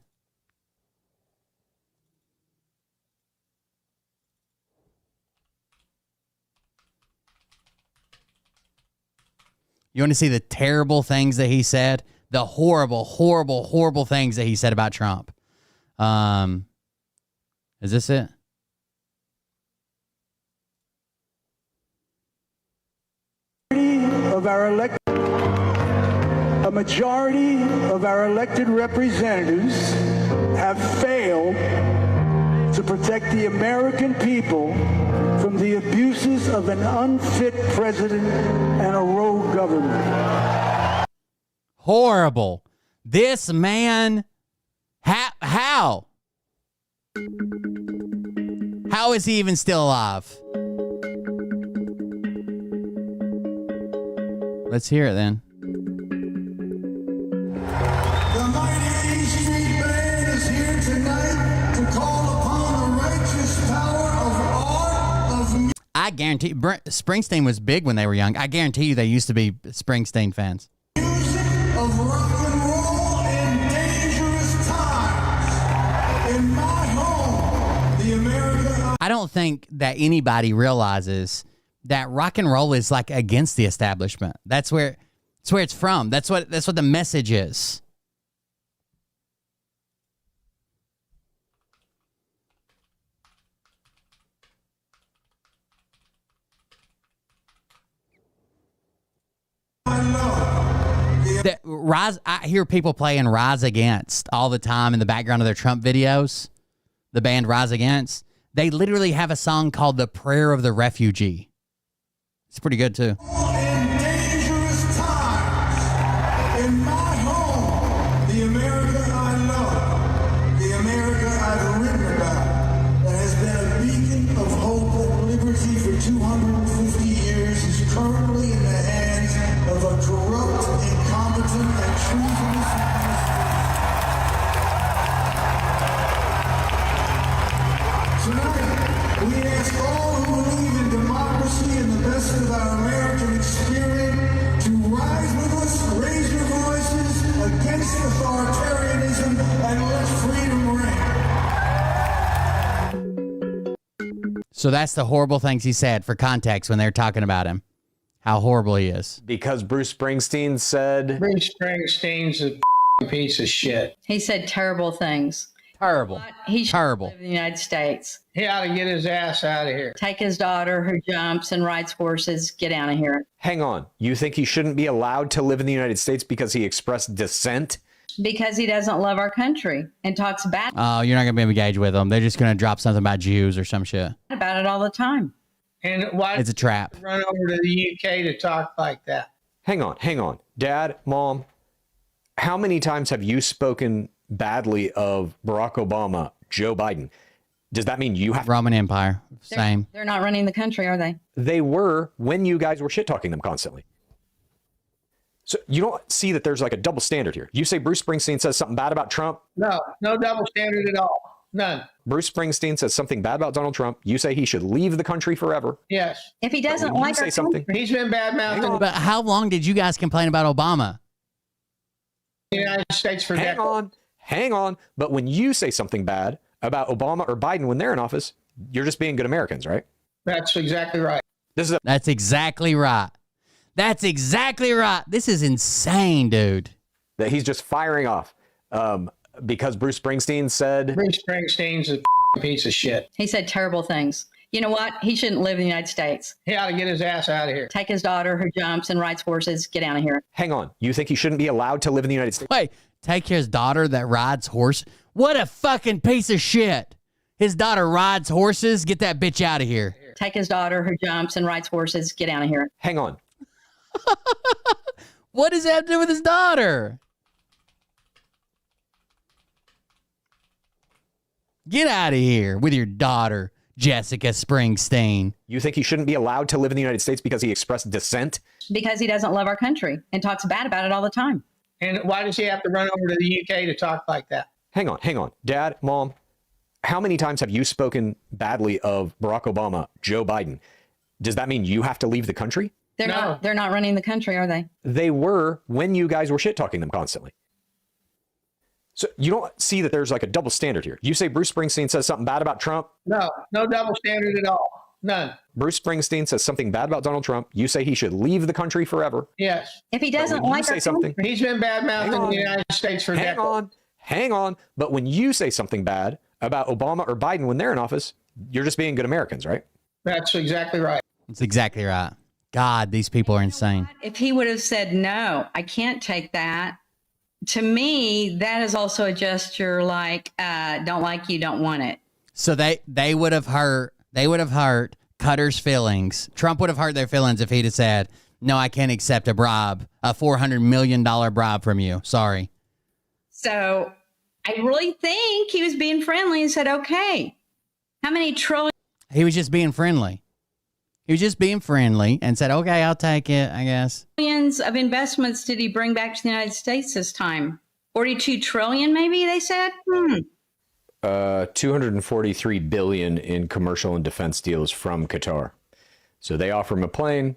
[SPEAKER 1] You want to see the terrible things that he said? The horrible, horrible, horrible things that he said about Trump. Is this it?
[SPEAKER 4] Of our a majority of our elected representatives have failed to protect the American people from the abuses of an unfit president and a rogue government.
[SPEAKER 1] Horrible. This man, how? How is he even still alive? Let's hear it then.
[SPEAKER 4] The mighty A Street Band is here tonight to call upon the righteous power of art of music.
[SPEAKER 1] I guarantee Springsteen was big when they were young. I guarantee you they used to be Springsteen fans.
[SPEAKER 4] Of rock and roll in dangerous times. In my home, the America.
[SPEAKER 1] I don't think that anybody realizes that rock and roll is like against the establishment. That's where it's from. That's what the message is. I hear people playing Rise Against all the time in the background of their Trump videos. The band Rise Against. They literally have a song called The Prayer of the Refugee. It's pretty good, too.
[SPEAKER 4] In dangerous times, in my home, the America I love, the America I've written about, that has been a beacon of hope and liberty for 250 years, is currently in the hands of a corrupt, incompetent, and treasonous administration. Tonight, we ask all who believe in democracy and the best of our American experience to rise with us, raise your voices against authoritarianism, and let freedom reign.
[SPEAKER 1] So that's the horrible things he said for context when they're talking about him. How horrible he is.
[SPEAKER 20] Because Bruce Springsteen said.
[SPEAKER 21] Bruce Springsteen's a piece of shit.
[SPEAKER 2] He said terrible things.
[SPEAKER 1] Terrible.
[SPEAKER 2] He should
[SPEAKER 1] Terrible.
[SPEAKER 2] live in the United States.
[SPEAKER 21] He ought to get his ass out of here.
[SPEAKER 2] Take his daughter who jumps and rides horses. Get out of here.
[SPEAKER 20] Hang on. You think he shouldn't be allowed to live in the United States because he expressed dissent?
[SPEAKER 2] Because he doesn't love our country and talks bad
[SPEAKER 1] Oh, you're not going to be engaged with them. They're just going to drop something about Jews or some shit.
[SPEAKER 2] about it all the time.
[SPEAKER 21] And why
[SPEAKER 1] It's a trap.
[SPEAKER 21] run over to the UK to talk like that?
[SPEAKER 20] Hang on. Dad, Mom, how many times have you spoken badly of Barack Obama, Joe Biden? Does that mean you have
[SPEAKER 1] Roman Empire? Same.
[SPEAKER 2] They're not running the country, are they?
[SPEAKER 20] They were when you guys were shit talking them constantly. So you don't see that there's like a double standard here. You say Bruce Springsteen says something bad about Trump.
[SPEAKER 21] No double standard at all. None.
[SPEAKER 20] Bruce Springsteen says something bad about Donald Trump. You say he should leave the country forever.
[SPEAKER 21] Yes.
[SPEAKER 2] If he doesn't
[SPEAKER 20] You
[SPEAKER 2] like
[SPEAKER 20] say
[SPEAKER 2] our
[SPEAKER 20] something.
[SPEAKER 21] He's been bad-mouthing
[SPEAKER 1] But how long did you guys complain about Obama?
[SPEAKER 21] the United States for decades.
[SPEAKER 20] Hang on. But when you say something bad about Obama or Biden when they're in office, you're just being good Americans, right?
[SPEAKER 21] That's exactly right.
[SPEAKER 1] That's exactly right. That's exactly right. This is insane, dude.
[SPEAKER 20] That he's just firing off because Bruce Springsteen said.
[SPEAKER 21] Bruce Springsteen's a piece of shit.
[SPEAKER 2] He said terrible things. You know what? He shouldn't live in the United States.
[SPEAKER 21] He ought to get his ass out of here.
[SPEAKER 2] Take his daughter who jumps and rides horses. Get out of here.
[SPEAKER 20] Hang on. You think he shouldn't be allowed to live in the United States?
[SPEAKER 1] Wait, take his daughter that rides horse? What a fucking piece of shit. His daughter rides horses? Get that bitch out of here.
[SPEAKER 2] Take his daughter who jumps and rides horses. Get out of here.
[SPEAKER 20] Hang on.
[SPEAKER 1] What does that have to do with his daughter? Get out of here with your daughter Jessica Springsteen.
[SPEAKER 20] You think he shouldn't be allowed to live in the United States because he expressed dissent?
[SPEAKER 2] Because he doesn't love our country and talks bad about it all the time.
[SPEAKER 21] And why does he have to run over to the UK to talk like that?
[SPEAKER 20] Hang on. Dad, Mom, how many times have you spoken badly of Barack Obama, Joe Biden? Does that mean you have to leave the country?
[SPEAKER 2] They're not running the country, are they?
[SPEAKER 20] They were when you guys were shit-talking them constantly. So you don't see that there's like a double standard here. You say Bruce Springsteen says something bad about Trump.
[SPEAKER 21] No double standard at all. None.
[SPEAKER 20] Bruce Springsteen says something bad about Donald Trump. You say he should leave the country forever.
[SPEAKER 21] Yes.
[SPEAKER 2] If he doesn't
[SPEAKER 20] like say something,
[SPEAKER 21] he's been bad-mouthing the United States for decades.
[SPEAKER 20] Hang on. But when you say something bad about Obama or Biden when they're in office, you're just being good Americans, right?
[SPEAKER 21] That's exactly right.
[SPEAKER 1] That's exactly right. God, these people are insane.
[SPEAKER 2] If he would have said, no, I can't take that, to me, that is also a gesture like, don't like you, don't want it.
[SPEAKER 1] So they would have hurt Cutter's feelings. Trump would have hurt their feelings if he'd have said, no, I can't accept a bribe, a $400 million bribe from you. Sorry.
[SPEAKER 2] So I really think he was being friendly and said, okay, how many trillion?
[SPEAKER 1] He was just being friendly. He was just being friendly and said, okay, I'll take it, I guess.
[SPEAKER 2] Billions of investments did he bring back to the United States this time? 42 trillion, maybe they said?
[SPEAKER 20] 243 billion in commercial and defense deals from Qatar. So they offer him a plane.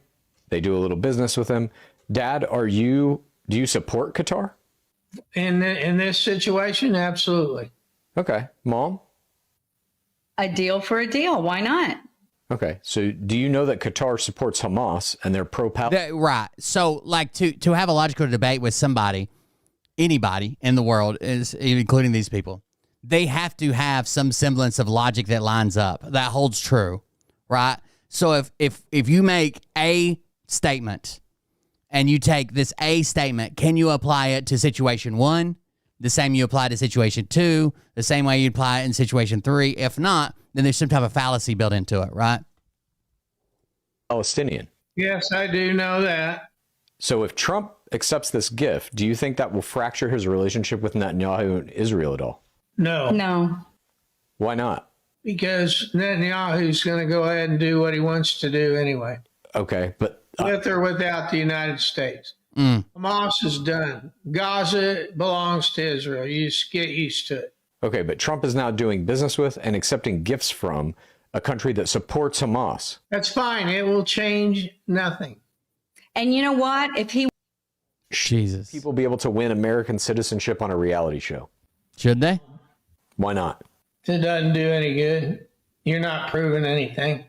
[SPEAKER 20] They do a little business with him. Dad, do you support Qatar?
[SPEAKER 21] In this situation, absolutely.
[SPEAKER 20] Okay. Mom?
[SPEAKER 2] A deal for a deal. Why not?
[SPEAKER 20] Okay. So do you know that Qatar supports Hamas and they're pro-Palestine?
[SPEAKER 1] Right. So like to have a logical debate with somebody, anybody in the world, is including these people, they have to have some semblance of logic that lines up, that holds true, right? So if you make a statement and you take this A statement, can you apply it to situation 1? The same you apply to situation 2, the same way you apply it in situation 3. If not, then there's some type of fallacy built into it, right?
[SPEAKER 20] Palestinian.
[SPEAKER 21] Yes, I do know that.
[SPEAKER 20] So if Trump accepts this gift, do you think that will fracture his relationship with Netanyahu and Israel at all?
[SPEAKER 21] No.
[SPEAKER 20] Why not?
[SPEAKER 21] Because Netanyahu's going to go ahead and do what he wants to do anyway.
[SPEAKER 20] Okay, but
[SPEAKER 21] with or without the United States. Hamas is done. Gaza belongs to Israel. You just get used to it.
[SPEAKER 20] Okay, but Trump is now doing business with and accepting gifts from a country that supports Hamas.
[SPEAKER 21] That's fine. It will change nothing.
[SPEAKER 2] And you know what? If he...
[SPEAKER 1] Jesus.
[SPEAKER 20] People be able to win American citizenship on a reality show.
[SPEAKER 1] Should they?
[SPEAKER 20] Why not?
[SPEAKER 21] It doesn't do any good. You're not proving anything.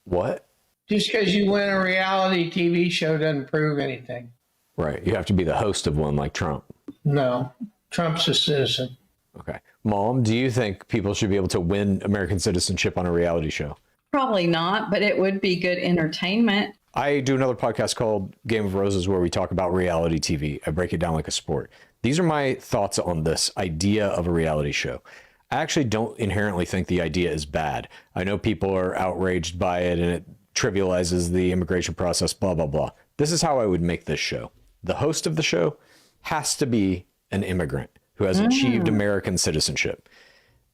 [SPEAKER 20] What?
[SPEAKER 21] Just because you win a reality TV show doesn't prove anything.
[SPEAKER 20] Right. You have to be the host of one like Trump.
[SPEAKER 21] No. Trump's a citizen.
[SPEAKER 20] Okay. Mom, do you think people should be able to win American citizenship on a reality show?
[SPEAKER 2] Probably not, but it would be good entertainment.
[SPEAKER 20] I do another podcast called Game of Roses where we talk about reality TV. I break it down like a sport. These are my thoughts on this idea of a reality show. I actually don't inherently think the idea is bad. I know people are outraged by it and it trivializes the immigration process, blah, blah, blah. This is how I would make this show. The host of the show has to be an immigrant who has achieved American citizenship.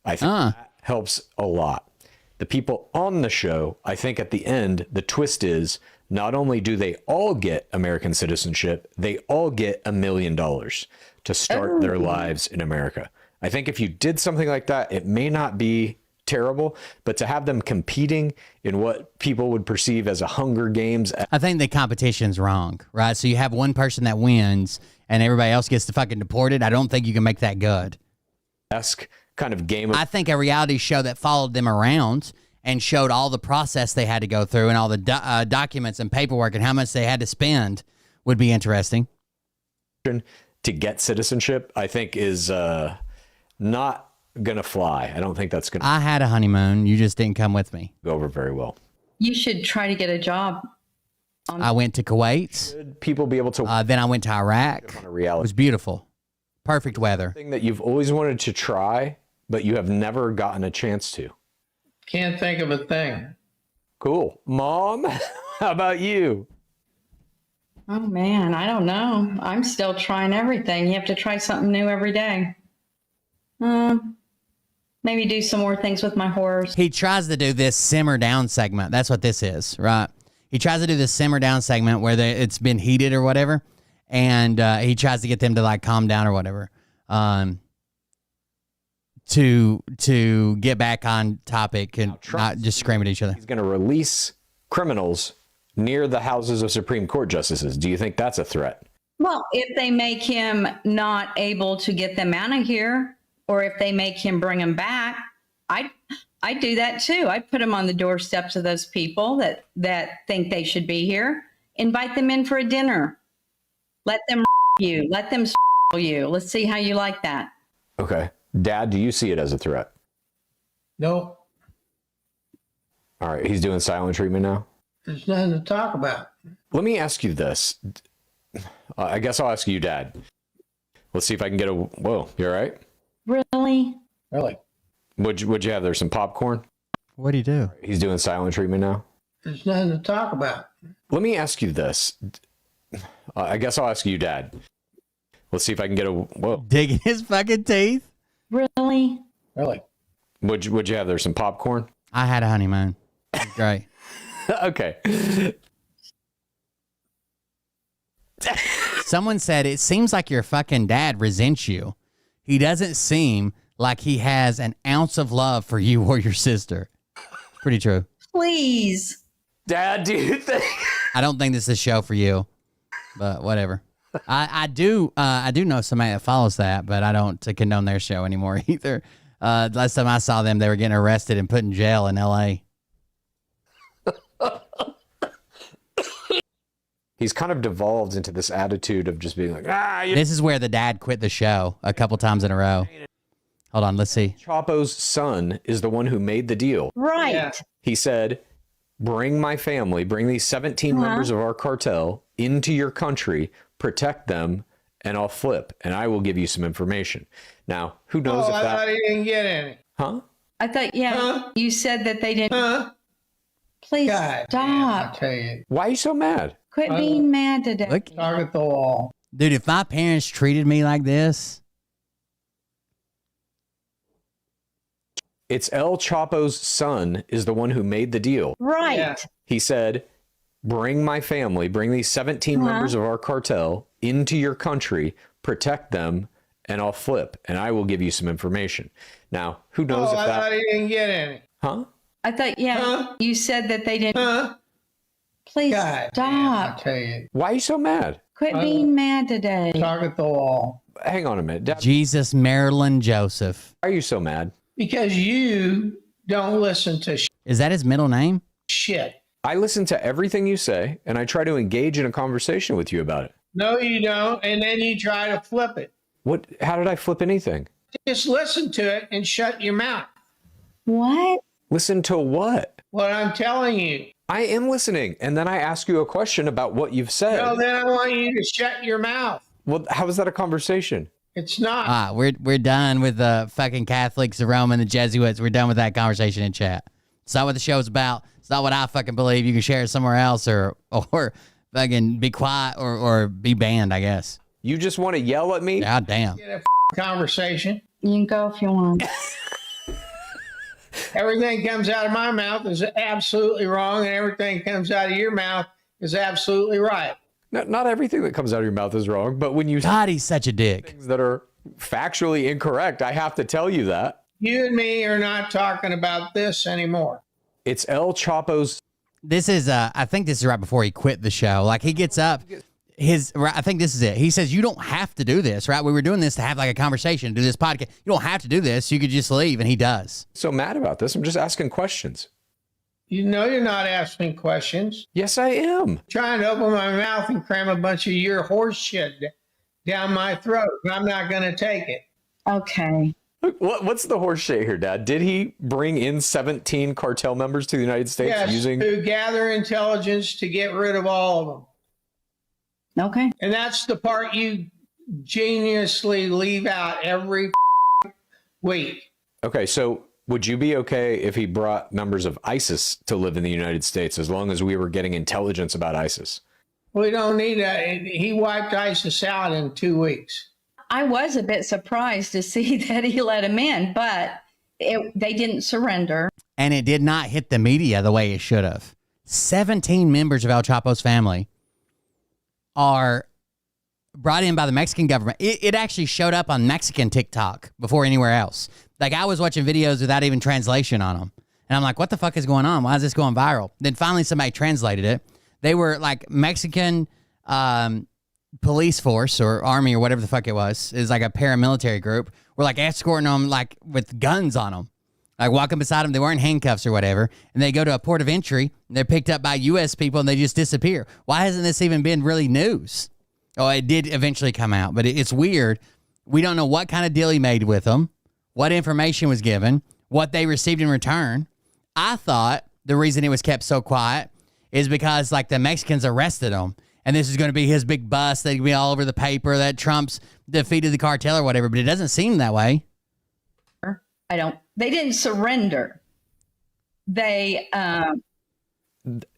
[SPEAKER 20] I think that helps a lot. The people on the show, I think at the end, the twist is not only do they all get American citizenship, they all get $1 million to start their lives in America. I think if you did something like that, it may not be terrible, but to have them competing in what people would perceive as a Hunger Games.
[SPEAKER 1] I think the competition's wrong, right? So you have one person that wins and everybody else gets to fucking deported. I don't think you can make that good.
[SPEAKER 20] Kind of game.
[SPEAKER 1] I think a reality show that followed them around and showed all the process they had to go through and all the documents and paperwork and how much they had to spend would be interesting.
[SPEAKER 20] To get citizenship, I think is not going to fly. I don't think that's going to.
[SPEAKER 1] I had a honeymoon. You just didn't come with me.
[SPEAKER 20] Go over very well.
[SPEAKER 2] You should try to get a job.
[SPEAKER 1] I went to Kuwait.
[SPEAKER 20] Should people be able to?
[SPEAKER 1] Then I went to Iraq.
[SPEAKER 20] On a reality.
[SPEAKER 1] It was beautiful. Perfect weather.
[SPEAKER 20] Thing that you've always wanted to try, but you have never gotten a chance to.
[SPEAKER 21] Can't think of a thing.
[SPEAKER 20] Cool. Mom, how about you?
[SPEAKER 2] Oh, man, I don't know. I'm still trying everything. You have to try something new every day. Maybe do some more things with my horse.
[SPEAKER 1] He tries to do this simmer down segment. That's what this is, right? He tries to do this simmer down segment where it's been heated or whatever, and he tries to get them to like calm down or whatever, to get back on topic and not just scream at each other.
[SPEAKER 20] He's going to release criminals near the houses of Supreme Court justices. Do you think that's a threat?
[SPEAKER 2] Well, if they make him not able to get them out of here, or if they make him bring them back, I'd do that too. I'd put them on the doorsteps of those people that think they should be here. Invite them in for a dinner. Let them you. Let them you. Let's see how you like that.
[SPEAKER 20] Okay. Dad, do you see it as a threat?
[SPEAKER 21] No,
[SPEAKER 20] All right. He's doing silent treatment now.
[SPEAKER 21] there's nothing to talk about.
[SPEAKER 20] Let me ask you this. I guess I'll ask you, Dad. Let's see if I can get a... Whoa, you all right?
[SPEAKER 2] Really?
[SPEAKER 21] Really?
[SPEAKER 20] What'd you have there? Some popcorn?
[SPEAKER 1] What'd he do?
[SPEAKER 20] He's doing silent treatment now.
[SPEAKER 21] There's nothing to talk about.
[SPEAKER 20] Let me ask you this. I guess I'll ask you, Dad. Let's see if I can get a... Whoa.
[SPEAKER 1] Digging his fucking teeth?
[SPEAKER 2] Really?
[SPEAKER 21] Really?
[SPEAKER 20] What'd you have there? Some popcorn?
[SPEAKER 1] I had a honeymoon. It was great.
[SPEAKER 20] Okay.
[SPEAKER 1] Someone said, it seems like your fucking dad resents you. He doesn't seem like he has an ounce of love for you or your sister. Pretty true.
[SPEAKER 2] Please.
[SPEAKER 20] Dad, do you think...
[SPEAKER 1] I don't think this is a show for you, but whatever. I do know somebody that follows that, but I don't condone their show anymore either. Last time I saw them, they were getting arrested and put in jail in L.A.
[SPEAKER 20] He's kind of devolved into this attitude of just being like,
[SPEAKER 1] This is where the dad quit the show a couple times in a row. Hold on, let's see.
[SPEAKER 20] Chapo's son is the one who made the deal.
[SPEAKER 2] Right. Yeah.
[SPEAKER 20] He said, bring my family, bring these 17 members of our cartel into your country, protect them, and I'll flip, and I will give you some information. Now, who knows if
[SPEAKER 21] I
[SPEAKER 20] that...
[SPEAKER 21] thought he didn't get any.
[SPEAKER 20] Huh?
[SPEAKER 2] I thought, you said that they didn't. Please
[SPEAKER 21] God
[SPEAKER 2] stop.
[SPEAKER 21] damn, I tell you.
[SPEAKER 20] Why are you so mad?
[SPEAKER 2] Quit being mad today.
[SPEAKER 1] Look,
[SPEAKER 21] Talk at the wall.
[SPEAKER 1] dude, if my parents treated me like this...
[SPEAKER 20] It's El Chapo's son is the one who made the deal.
[SPEAKER 2] Right. Yeah.
[SPEAKER 20] He said, bring my family, bring these 17 members of our cartel into your country, protect them, and I'll flip, and I will give you some information. Now, who knows if
[SPEAKER 21] I
[SPEAKER 20] that...
[SPEAKER 21] thought he didn't get any.
[SPEAKER 20] Huh?
[SPEAKER 2] I thought, you said that they didn't. Please
[SPEAKER 21] God
[SPEAKER 2] stop.
[SPEAKER 21] damn, I tell you.
[SPEAKER 20] Why are you so mad?
[SPEAKER 2] Quit being mad today.
[SPEAKER 21] Talk at the wall.
[SPEAKER 20] Hang on a minute. Dad,
[SPEAKER 1] Jesus, Marilyn Joseph.
[SPEAKER 20] why are you so mad?
[SPEAKER 21] Because you don't listen to
[SPEAKER 1] Is that his middle name?
[SPEAKER 21] shit.
[SPEAKER 20] I listen to everything you say, and I try to engage in a conversation with you about it.
[SPEAKER 21] No, you don't. And then you try to flip it.
[SPEAKER 20] What? How did I flip anything?
[SPEAKER 21] Just listen to it and shut your mouth.
[SPEAKER 2] What?
[SPEAKER 20] Listen to what?
[SPEAKER 21] What I'm telling you.
[SPEAKER 20] I am listening, and then I ask you a question about what you've said.
[SPEAKER 21] No, then I want you to shut your mouth.
[SPEAKER 20] Well, how is that a conversation?
[SPEAKER 21] It's not.
[SPEAKER 1] We're done with the fucking Catholics, the Rome, and the Jesuits. We're done with that conversation in chat. It's not what the show's about. It's not what I fucking believe. You can share it somewhere else or fucking be quiet or be banned, I guess.
[SPEAKER 20] You just want to yell at me?
[SPEAKER 1] God damn.
[SPEAKER 21] Get a conversation.
[SPEAKER 2] You can go if you want.
[SPEAKER 21] Everything comes out of my mouth is absolutely wrong, and everything comes out of your mouth is absolutely right.
[SPEAKER 20] Not everything that comes out of your mouth is wrong, but when you
[SPEAKER 1] God, he's such a dick.
[SPEAKER 20] Things that are factually incorrect, I have to tell you that.
[SPEAKER 21] You and me are not talking about this anymore.
[SPEAKER 20] It's El Chapo's.
[SPEAKER 1] This is, I think this is right before he quit the show. Like, he gets up, I think this is it. He says, you don't have to do this, right? We were doing this to have like a conversation, do this podcast. You don't have to do this. You could just leave, and he does.
[SPEAKER 20] So mad about this. I'm just asking questions.
[SPEAKER 21] You know you're not asking questions.
[SPEAKER 20] Yes, I am.
[SPEAKER 21] Trying to open my mouth and cram a bunch of your horse shit down my throat, and I'm not going to take it.
[SPEAKER 2] Okay.
[SPEAKER 20] What's the horse shit here, Dad? Did he bring in 17 cartel members to the United States
[SPEAKER 21] Yes, to gather intelligence to get rid of all of them.
[SPEAKER 2] Okay.
[SPEAKER 21] And that's the part you geniusly leave out every week.
[SPEAKER 20] Okay, so would you be okay if he brought members of ISIS to live in the United States as long as we were getting intelligence about ISIS?
[SPEAKER 21] We don't need that. He wiped ISIS out in 2 weeks.
[SPEAKER 2] I was a bit surprised to see that he let him in, but They didn't surrender.
[SPEAKER 1] And it did not hit the media the way it should have. 17 members of El Chapo's family are brought in by the Mexican government. It actually showed up on Mexican TikTok before anywhere else. Like, I was watching videos without even translation on them. And I'm like, what the fuck is going on? Why is this going viral? Then finally somebody translated it. They were like Mexican police force or army or whatever the fuck it was. It was like a paramilitary group. We're like escorting them like with guns on them. Like walking beside them. They weren't handcuffs or whatever. And they go to a port of entry. And they're picked up by U.S. people and they just disappear. Why hasn't this even been really news? Oh, it did eventually come out, but it's weird. We don't know what kind of deal he made with them, what information was given, what they received in return. I thought the reason it was kept so quiet is because, like, the Mexicans arrested him, and this is going to be his big bust. They'd be all over the paper that Trump's defeated the cartel or whatever, but it doesn't seem that way.
[SPEAKER 2] They didn't surrender. They,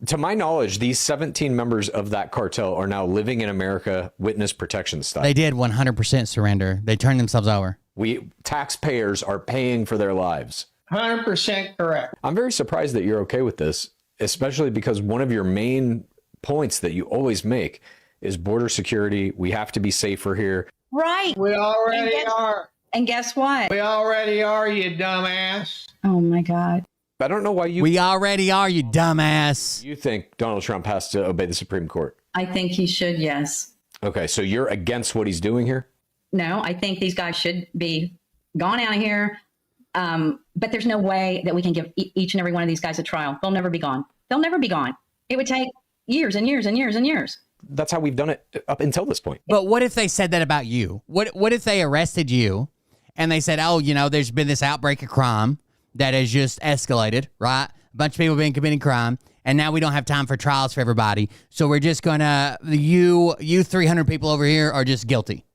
[SPEAKER 20] to my knowledge, these 17 members of that cartel are now living in America witness protection style.
[SPEAKER 1] They did 100% surrender. They turned themselves over.
[SPEAKER 20] We taxpayers are paying for their lives.
[SPEAKER 21] 100% correct.
[SPEAKER 20] I'm very surprised that you're okay with this, especially because one of your main points that you always make is border security. We have to be safer here.
[SPEAKER 2] right.
[SPEAKER 21] We already are.
[SPEAKER 2] And guess what?
[SPEAKER 21] We already are, you dumbass.
[SPEAKER 2] Oh my God.
[SPEAKER 20] I don't know why you...
[SPEAKER 1] We already are, you dumbass.
[SPEAKER 20] You think Donald Trump has to obey the Supreme Court?
[SPEAKER 2] I think he should, yes.
[SPEAKER 20] Okay, so you're against what he's doing here?
[SPEAKER 2] No, I think these guys should be gone out of here. But there's no way that we can give each and every one of these guys a trial. They'll never be gone. They'll never be gone. It would take years and years and years and years.
[SPEAKER 20] That's how we've done it up until this point.
[SPEAKER 1] But what if they said that about you? What if they arrested you and they said, oh, you know, there's been this outbreak of crime that has just escalated, right? A bunch of people have been committing crime, and now we don't have time for trials for everybody. So we're just going to, you 300 people over here are just guilty.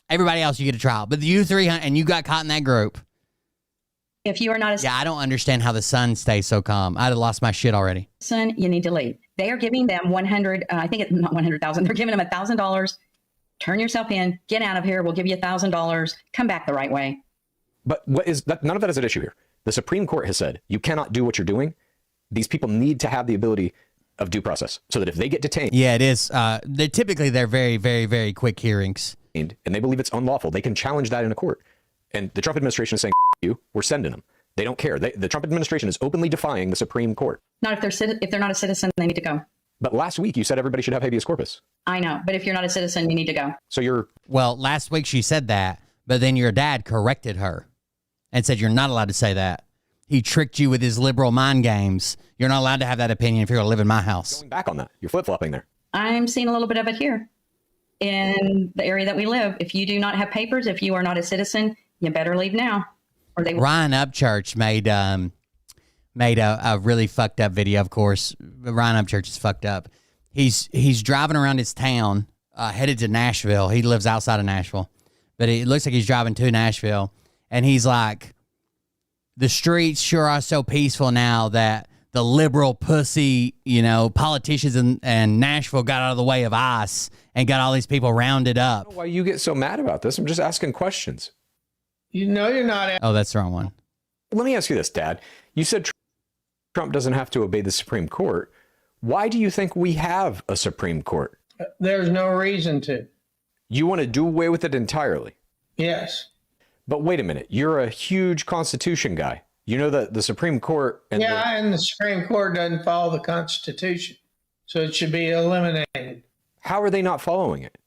[SPEAKER 1] Everybody else, you get a trial. But you 300, and you got caught in that group.
[SPEAKER 2] If you are not a
[SPEAKER 1] Yeah, I don't understand how the sun stays so calm. I'd have lost my shit already.
[SPEAKER 2] citizen, you need to leave. They are giving them 100, I think it's not 100,000. They're giving them $1,000. Turn yourself in, get out of here. We'll give you $1,000. Come back the right way.
[SPEAKER 20] But what is that? None of that is an issue here. The Supreme Court has said you cannot do what you're doing. These people need to have the ability of due process so that if they get detained.
[SPEAKER 1] Yeah, it is. They're very, very, very quick hearings.
[SPEAKER 20] And they believe it's unlawful. They can challenge that in a court. And the Trump administration is saying, you, we're sending them. They don't care. The Trump administration is openly defying the Supreme Court.
[SPEAKER 2] Not if they're not a citizen, they need to go.
[SPEAKER 20] But last week you said everybody should have habeas corpus.
[SPEAKER 2] I know, but if you're not a citizen, you need to go.
[SPEAKER 20] So you're...
[SPEAKER 1] Well, last week she said that, but then your dad corrected her and said you're not allowed to say that. He tricked you with his liberal mind games. You're not allowed to have that opinion if you're going to live in my house.
[SPEAKER 20] Going back on that. You're flip-flopping there.
[SPEAKER 2] I'm seeing a little bit of it here in the area that we live. If you do not have papers, if you are not a citizen, you better leave now. Or they
[SPEAKER 1] Ryan Upchurch made a really fucked up video, of course. Ryan Upchurch is fucked up. He's driving around his town, headed to Nashville. He lives outside of Nashville. But it looks like he's driving to Nashville. And he's like, the streets sure are so peaceful now that the liberal pussy, you know, politicians in Nashville got out of the way of ICE and got all these people rounded up.
[SPEAKER 20] I don't know why you get so mad about this. I'm just asking questions.
[SPEAKER 21] You know you're not...
[SPEAKER 1] Oh, that's the wrong one.
[SPEAKER 20] Let me ask you this, Dad. You said Trump doesn't have to obey the Supreme Court. Why do you think we have a Supreme Court?
[SPEAKER 21] There's no reason to.
[SPEAKER 20] You want to do away with it entirely?
[SPEAKER 21] Yes.
[SPEAKER 20] But wait a minute. You're a huge Constitution guy. You know that the Supreme Court...
[SPEAKER 21] and the Supreme Court doesn't follow the Constitution. So it should be eliminated.
[SPEAKER 20] How are they not following it?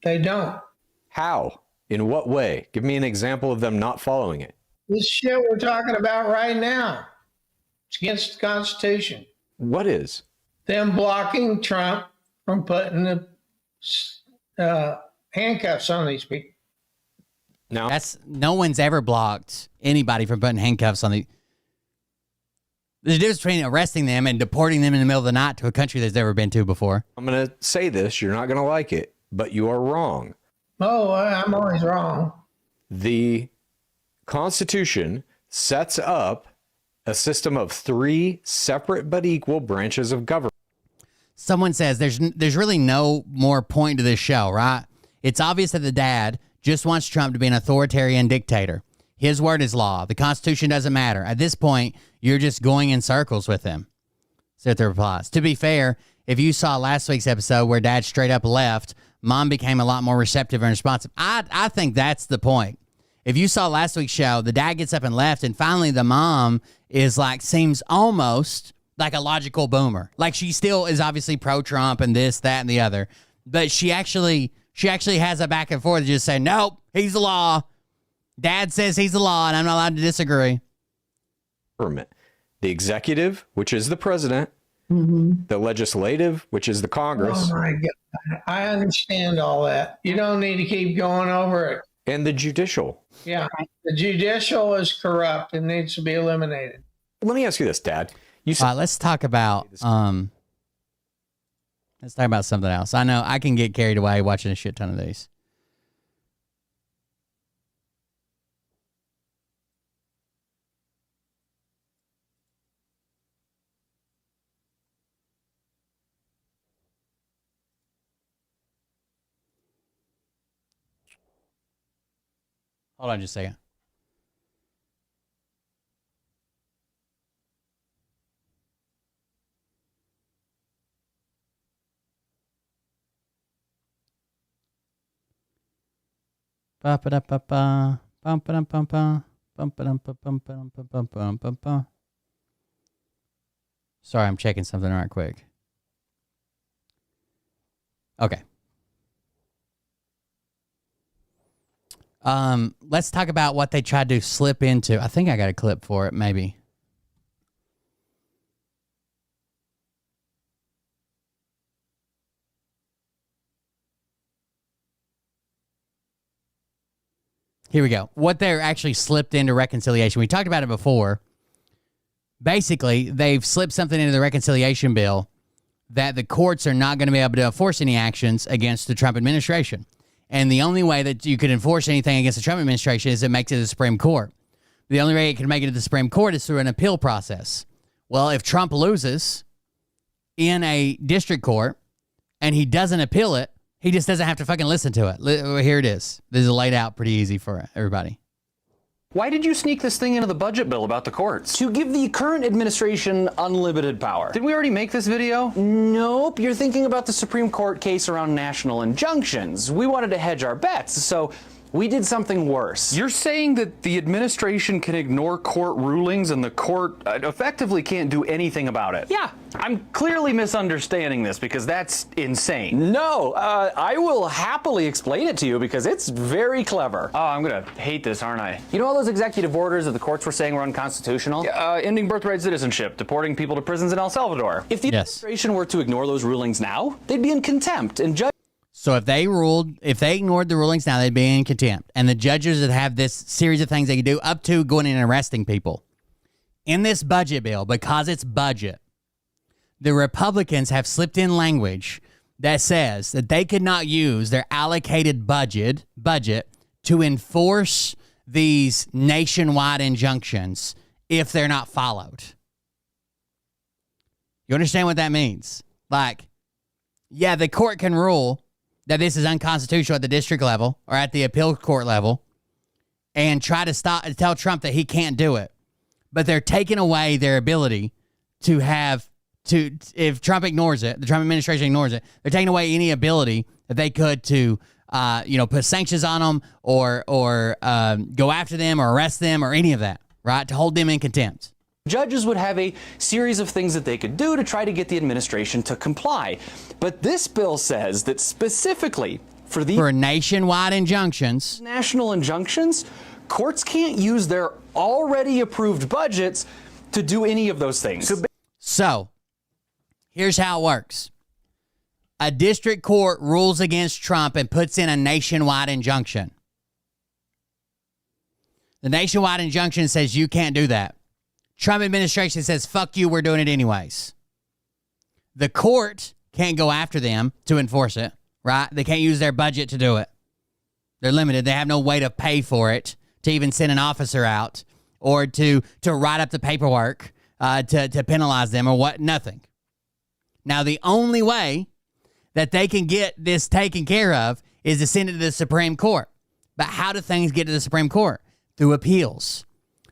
[SPEAKER 21] They don't.
[SPEAKER 20] How? In what way? Give me an example of them not following it.
[SPEAKER 21] This shit we're talking about right now. It's against the Constitution.
[SPEAKER 20] What is?
[SPEAKER 21] Them blocking Trump from putting the handcuffs on these people.
[SPEAKER 20] No.
[SPEAKER 1] No one's ever blocked anybody from putting handcuffs on the... There's a difference between arresting them and deporting them in the middle of the night to a country they've never been to before.
[SPEAKER 20] I'm going to say this. You're not going to like it, but you are wrong.
[SPEAKER 21] Oh, I'm always wrong.
[SPEAKER 20] The Constitution sets up a system of 3 separate but equal branches of government.
[SPEAKER 1] Someone says there's really no more point to this show, right? It's obvious that the dad just wants Trump to be an authoritarian dictator. His word is law. The Constitution doesn't matter. At this point, you're just going in circles with him. So the replies. To be fair, if you saw last week's episode where Dad straight up left, Mom became a lot more receptive and responsive. I think that's the point. If you saw last week's show, the dad gets up and left, and finally the mom is like, seems almost like a logical boomer. Like she still is obviously pro-Trump and this, that, and the other. But she actually has a back and forth to just say, nope, he's the law. Dad says he's the law, and I'm not allowed to disagree.
[SPEAKER 20] Government. The executive, which is the president, the legislative, which is the Congress.
[SPEAKER 21] Oh my God. I understand all that. You don't need to keep going over it.
[SPEAKER 20] And the judicial.
[SPEAKER 21] Yeah. The judicial is corrupt and needs to be eliminated.
[SPEAKER 20] Let me ask you this, Dad.
[SPEAKER 1] Let's talk about something else. I know I can get carried away watching a shit ton of these. Hold on just a second. Sorry, I'm checking something right quick. Okay. Let's talk about what they tried to slip into. I think I got a clip for it, maybe. Here we go. What they're actually slipped into reconciliation. We talked about it before. Basically, they've slipped something into the reconciliation bill that the courts are not going to be able to enforce any actions against the Trump administration. And the only way that you could enforce anything against the Trump administration is it makes it to the Supreme Court. The only way it can make it to the Supreme Court is through an appeal process. Well, if Trump loses in a district court and he doesn't appeal it, he just doesn't have to fucking listen to it. Here it is. This is laid out pretty easy for everybody.
[SPEAKER 5] Why did you sneak this thing into the budget bill about the courts? To give the current administration unlimited power. Did we already make this video? Nope. You're thinking about the Supreme Court case around national injunctions. We wanted to hedge our bets, so we did something worse. You're saying that the administration can ignore court rulings and the court effectively can't do anything about it? Yeah. I'm clearly misunderstanding this because that's insane. No, I will happily explain it to you because it's very clever. Oh, I'm going to hate this, aren't I? You know all those executive orders that the courts were saying were unconstitutional? Ending birthright citizenship, deporting people to prisons in El Salvador. If the administration were to ignore those rulings now, they'd be in contempt and
[SPEAKER 1] So if they ignored the rulings now, they'd be in contempt. And the judges would have this series of things they could do up to going in and arresting people. In this budget bill, because it's budget, the Republicans have slipped in language that says that they could not use their allocated budget to enforce these nationwide injunctions if they're not followed. You understand what that means? Like, yeah, the court can rule that this is unconstitutional at the district level or at the appeal court level and try to tell Trump that he can't do it. But they're taking away their ability to if Trump ignores it, the Trump administration ignores it, they're taking away any ability that they could to, put sanctions on them or go after them or arrest them or any of that, right? To hold them in contempt.
[SPEAKER 5] Judges would have a series of things that they could do to try to get the administration to comply. But this bill says that specifically for
[SPEAKER 1] nationwide injunctions,
[SPEAKER 5] national injunctions, courts can't use their already approved budgets to do any of those things.
[SPEAKER 1] So here's how it works. A district court rules against Trump and puts in a nationwide injunction. The nationwide injunction says you can't do that. Trump administration says, fuck you, we're doing it anyways. The court can't go after them to enforce it, right? They can't use their budget to do it. They're limited. They have no way to pay for it, to even send an officer out or to write up the paperwork to penalize them or what, nothing. Now, the only way that they can get this taken care of is to send it to the Supreme Court. But how do things get to the Supreme Court? through appeals.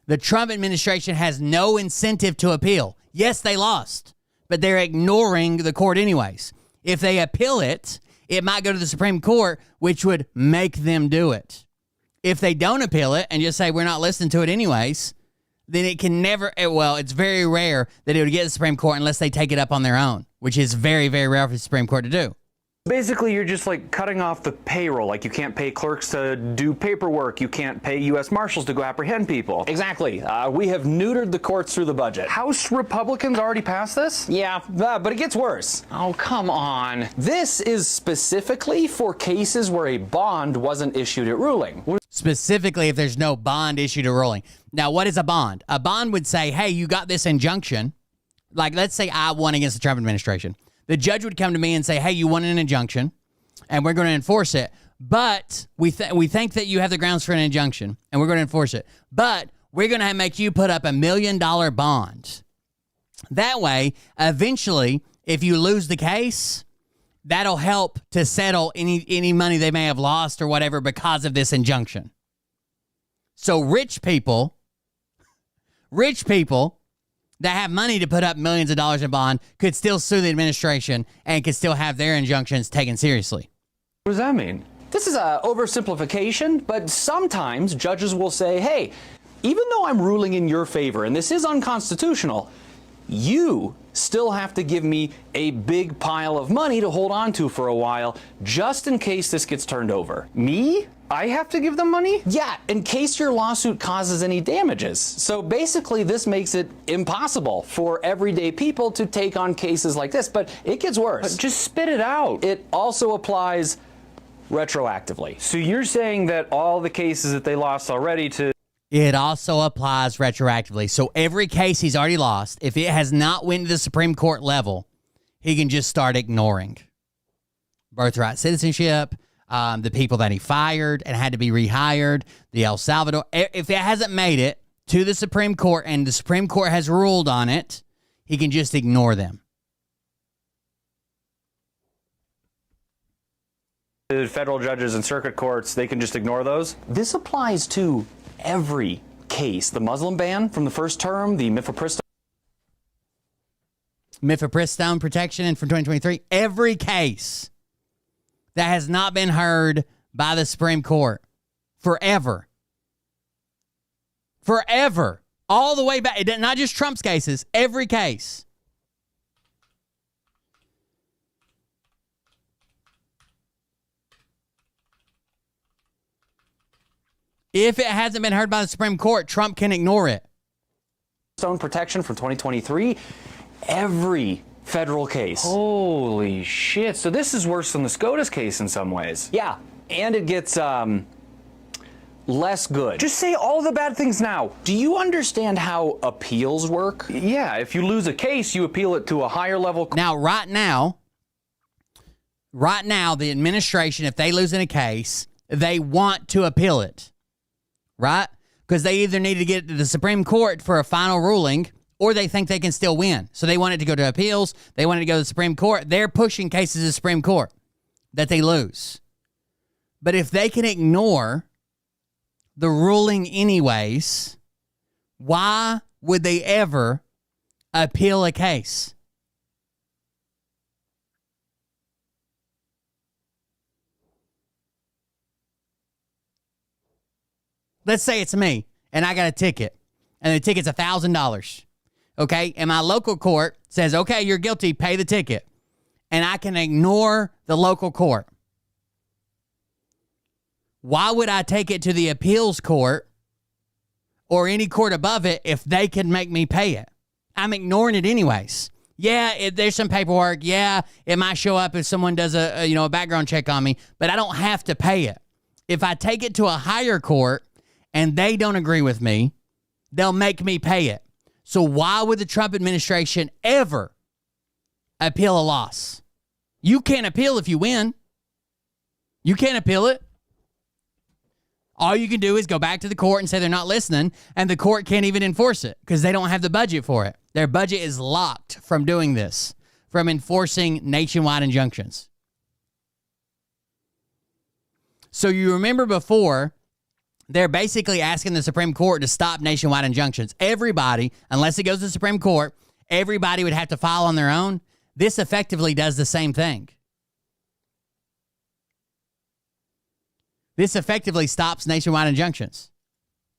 [SPEAKER 1] The Trump administration has no incentive to appeal. Yes, they lost, but they're ignoring the court anyways. If they appeal it, it might go to the Supreme Court, which would make them do it. If they don't appeal it and just say, we're not listening to it anyways, then it can never, well, it's very rare that it would get to the Supreme Court unless they take it up on their own, which is very, very rare for the Supreme Court to do.
[SPEAKER 5] Basically, you're just like cutting off the payroll. Like you can't pay clerks to do paperwork. You can't pay U.S. Marshals to go apprehend people. Exactly. We have neutered the courts through the budget. House Republicans already passed this? Yeah, but it gets worse. Oh, come on. This is specifically for cases where a bond wasn't issued at ruling.
[SPEAKER 1] Specifically, if there's no bond issued at ruling. Now, what is a bond? A bond would say, hey, you got this injunction. Like, let's say I won against the Trump administration. The judge would come to me and say, hey, you won an injunction, and we're going to enforce it. But we think that you have the grounds for an injunction, and we're going to enforce it. But we're going to make you put up $1 million bond. That way, eventually, if you lose the case, that'll help to settle any money they may have lost or whatever because of this injunction. So rich people that have money to put up millions of dollars in bond could still sue the administration and could still have their injunctions taken seriously.
[SPEAKER 5] What does that mean? This is a oversimplification, but sometimes judges will say, hey, even though I'm ruling in your favor and this is unconstitutional, you still have to give me a big pile of money to hold on to for a while just in case this gets turned over. Me? I have to give them money? Yeah, in case your lawsuit causes any damages. So basically, this makes it impossible for everyday people to take on cases like this, but it gets worse. But just spit it out. It also applies retroactively. So you're saying that all the cases that they lost already to...
[SPEAKER 1] It also applies retroactively. So every case he's already lost, if it has not went to the Supreme Court level, he can just start ignoring. Birthright citizenship, the people that he fired and had to be rehired, the El Salvador. If it hasn't made it to the Supreme Court and the Supreme Court has ruled on it, he can just ignore them.
[SPEAKER 5] Federal judges and circuit courts, they can just ignore those? This applies to every case. The Muslim ban from the first term, the
[SPEAKER 1] mifepristone protection from 2023, every case that has not been heard by the Supreme Court forever. Forever. All the way back. Not just Trump's cases, every case. If it hasn't been heard by the Supreme Court, Trump can ignore it.
[SPEAKER 5] Stone protection from 2023, every federal case. Holy shit. So this is worse than the SCOTUS case in some ways. Yeah, and it gets less good. Just say all the bad things now. Do you understand how appeals work? Yeah, if you lose a case, you appeal it to a higher level.
[SPEAKER 1] Now, right now, the administration, if they lose in a case, they want to appeal it. Right? Because they either need to get to the Supreme Court for a final ruling or they think they can still win. So they want it to go to appeals. They want it to go to the Supreme Court. They're pushing cases to the Supreme Court that they lose. But if they can ignore the ruling anyways, why would they ever appeal a case? Let's say it's me, and I got a ticket, and the ticket's $1,000, okay? And my local court says, okay, you're guilty, pay the ticket. And I can ignore the local court. Why would I take it to the appeals court or any court above it if they can make me pay it? I'm ignoring it anyways. Yeah, there's some paperwork. Yeah, it might show up if someone does a background check on me, but I don't have to pay it. If I take it to a higher court, and they don't agree with me, they'll make me pay it. So why would the Trump administration ever appeal a loss? You can't appeal if you win. You can't appeal it. All you can do is go back to the court and say they're not listening, and the court can't even enforce it because they don't have the budget for it. Their budget is locked from doing this, from enforcing nationwide injunctions. So you remember before, They're basically asking the Supreme Court to stop nationwide injunctions. Everybody, unless it goes to the Supreme Court, everybody would have to file on their own. This effectively does the same thing. This effectively stops nationwide injunctions.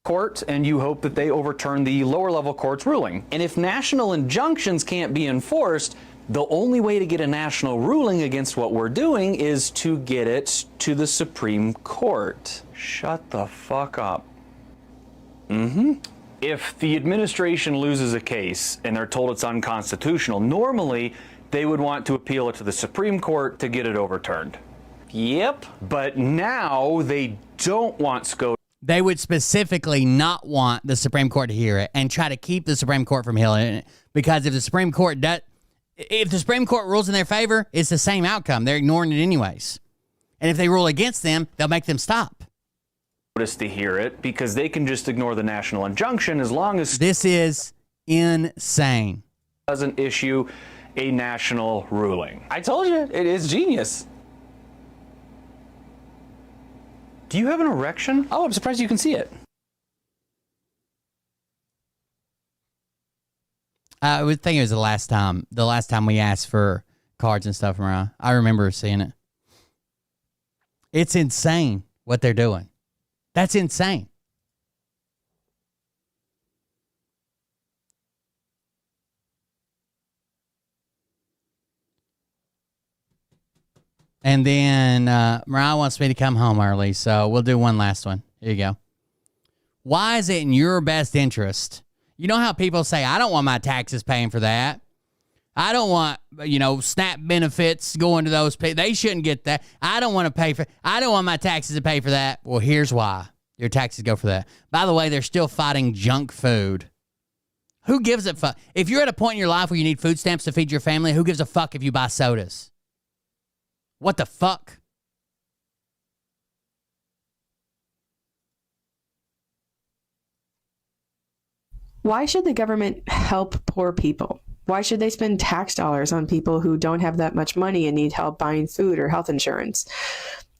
[SPEAKER 5] Court, and you hope that they overturn the lower level court's ruling. And if national injunctions can't be enforced, the only way to get a national ruling against what we're doing is to get it to the Supreme Court. Shut the fuck up. If the administration loses a case and they're told it's unconstitutional, normally they would want to appeal it to the Supreme Court to get it overturned. Yep. But now they don't want SCOTUS.
[SPEAKER 1] They would specifically not want the Supreme Court to hear it and try to keep the Supreme Court from hearing it, because if the Supreme Court rules in their favor, it's the same outcome. They're ignoring it anyways. And if they rule against them, they'll make them stop.
[SPEAKER 5] To hear it, because they can just ignore the national injunction as long as
[SPEAKER 1] this is insane.
[SPEAKER 5] Doesn't issue a national ruling. I told you, it is genius. Do you have an erection? Oh, I'm surprised you can see it.
[SPEAKER 1] I would think it was the last time we asked for cards and stuff around. I remember seeing it. It's insane what they're doing. That's insane. And then Mariah wants me to come home early, so we'll do one last one. Here you go. Why is it in your best interest? You know how people say, I don't want my taxes paying for that. I don't want, SNAP benefits going to those people. They shouldn't get that. I don't want my taxes to pay for that. Well, here's why. Your taxes go for that. By the way, they're still fighting junk food. Who gives a fuck? If you're at a point in your life where you need food stamps to feed your family, who gives a fuck if you buy sodas? What the fuck?
[SPEAKER 6] Why should the government help poor people? Why should they spend tax dollars on people who don't have that much money and need help buying food or health insurance?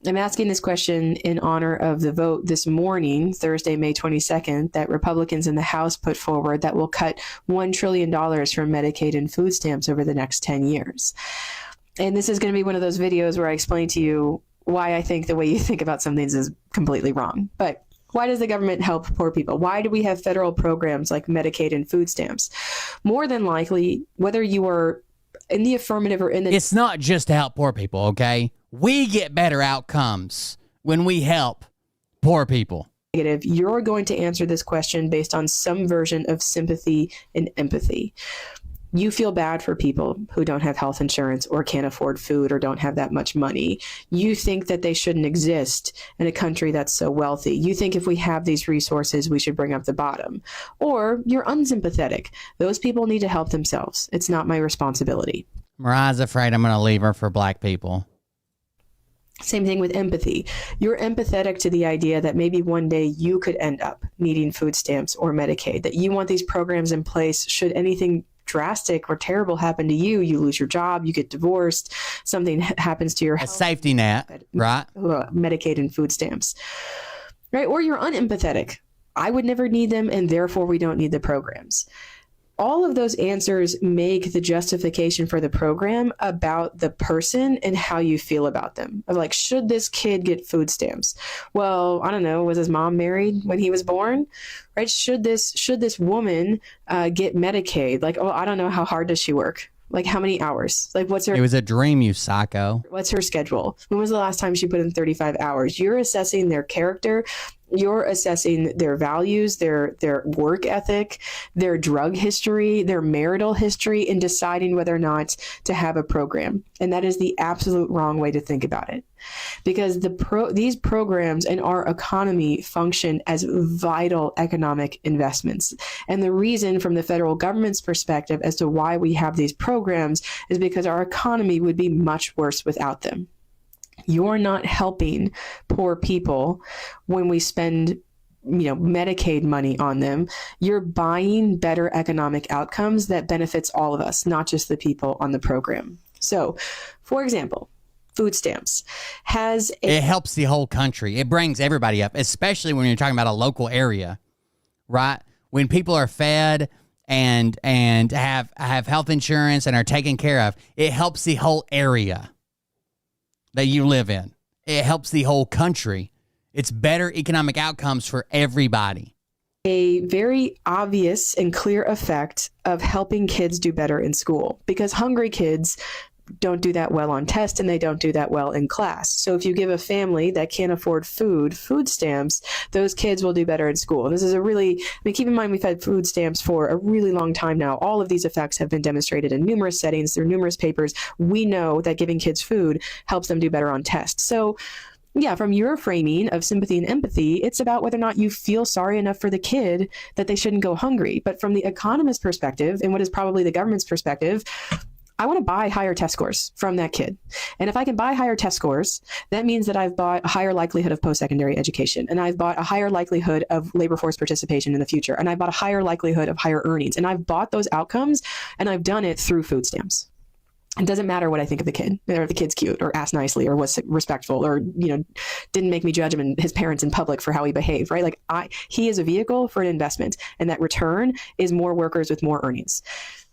[SPEAKER 6] I'm asking this question in honor of the vote this morning, Thursday, May 22nd, that Republicans in the House put forward that will cut $1 trillion from Medicaid and food stamps over the next 10 years. And this is going to be one of those videos where I explain to you why I think the way you think about some things is completely wrong. But why does the government help poor people? Why do we have federal programs like Medicaid and food stamps? More than likely, whether you are in the affirmative or in the...
[SPEAKER 1] It's not just to help poor people, okay? We get better outcomes when we help poor people.
[SPEAKER 6] You're going to answer this question based on some version of sympathy and empathy. You feel bad for people who don't have health insurance or can't afford food or don't have that much money. You think that they shouldn't exist in a country that's so wealthy. You think if we have these resources, we should bring up the bottom. Or you're unsympathetic. Those people need to help themselves. It's not my responsibility.
[SPEAKER 1] Mariah's afraid I'm going to leave her for black people.
[SPEAKER 6] Same thing with empathy. You're empathetic to the idea that maybe one day you could end up needing food stamps or Medicaid, that you want these programs in place should anything drastic or terrible happen to you. You lose your job, you get divorced, something happens to your health.
[SPEAKER 1] A safety net, right?
[SPEAKER 6] Medicaid and food stamps, right? Or you're unempathetic. I would never need them, and therefore we don't need the programs. All of those answers make the justification for the program about the person and how you feel about them. Of like, should this kid get food stamps? Well, I don't know. Was his mom married when he was born? Right? Should this woman get Medicaid? Like, oh, I don't know. How hard does she work? Like, how many hours? Like, what's her...
[SPEAKER 1] It was a dream, you psycho.
[SPEAKER 6] What's her schedule? When was the last time she put in 35 hours? You're assessing their character. You're assessing their values, their work ethic, their drug history, their marital history, and deciding whether or not to have a program. And that is the absolute wrong way to think about it. Because these programs in our economy function as vital economic investments. And the reason from the federal government's perspective as to why we have these programs is because our economy would be much worse without them. You're not helping poor people when we spend, Medicaid money on them. You're buying better economic outcomes that benefits all of us, not just the people on the program. So, for example, food stamps has
[SPEAKER 1] it helps the whole country. It brings everybody up, especially when you're talking about a local area, right? When people are fed and have health insurance and are taken care of, it helps the whole area that you live in. It helps the whole country. It's better economic outcomes for everybody.
[SPEAKER 6] A very obvious and clear effect of helping kids do better in school, because hungry kids don't do that well on tests and they don't do that well in class. So if you give a family that can't afford food stamps, those kids will do better in school. And this is keep in mind, we've had food stamps for a really long time now. All of these effects have been demonstrated in numerous settings, through numerous papers. We know that giving kids food helps them do better on tests. So yeah, from your framing of sympathy and empathy, it's about whether or not you feel sorry enough for the kid that they shouldn't go hungry. But from the economist's perspective, and what is probably the government's perspective, I want to buy higher test scores from that kid. And if I can buy higher test scores, that means that I've bought a higher likelihood of post-secondary education, and I've bought a higher likelihood of labor force participation in the future, and I've bought a higher likelihood of higher earnings. And I've bought those outcomes, and I've done it through food stamps. It doesn't matter what I think of the kid, or if the kid's cute or asked nicely or was respectful or, didn't make me judge him and his parents in public for how he behaved, right? Like he is a vehicle for an investment, and that return is more workers with more earnings.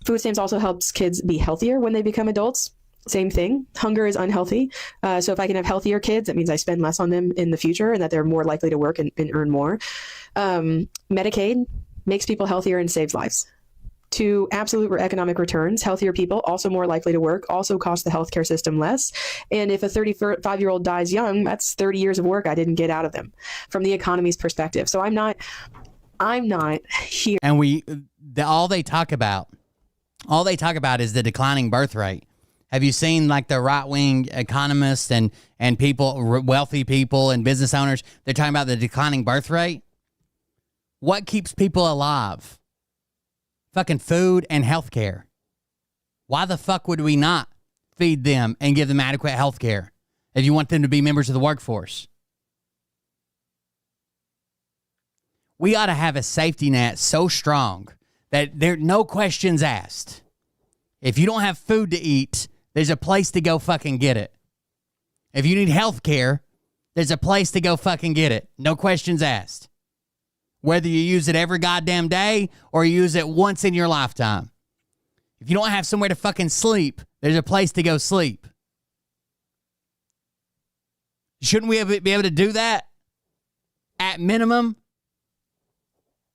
[SPEAKER 6] Food stamps also helps kids be healthier when they become adults. Same thing. Hunger is unhealthy. So if I can have healthier kids, that means I spend less on them in the future and that they're more likely to work and earn more. Medicaid makes people healthier and saves lives. To absolute economic returns, healthier people, also more likely to work, also cost the healthcare system less. And if a 35-year-old dies young, that's 30 years of work I didn't get out of them from the economy's perspective. So I'm not here.
[SPEAKER 1] And all they talk about is the declining birth rate. Have you seen like the right-wing economists and people, wealthy people and business owners, they're talking about the declining birth rate? What keeps people alive? Fucking food and health care. Why the fuck would we not feed them and give them adequate health care if you want them to be members of the workforce? We ought to have a safety net so strong that there are no questions asked. If you don't have food to eat, there's a place to go fucking get it. If you need health care, there's a place to go fucking get it. No questions asked. Whether you use it every goddamn day or you use it once in your lifetime. If you don't have somewhere to fucking sleep, there's a place to go sleep. Shouldn't we be able to do that at minimum?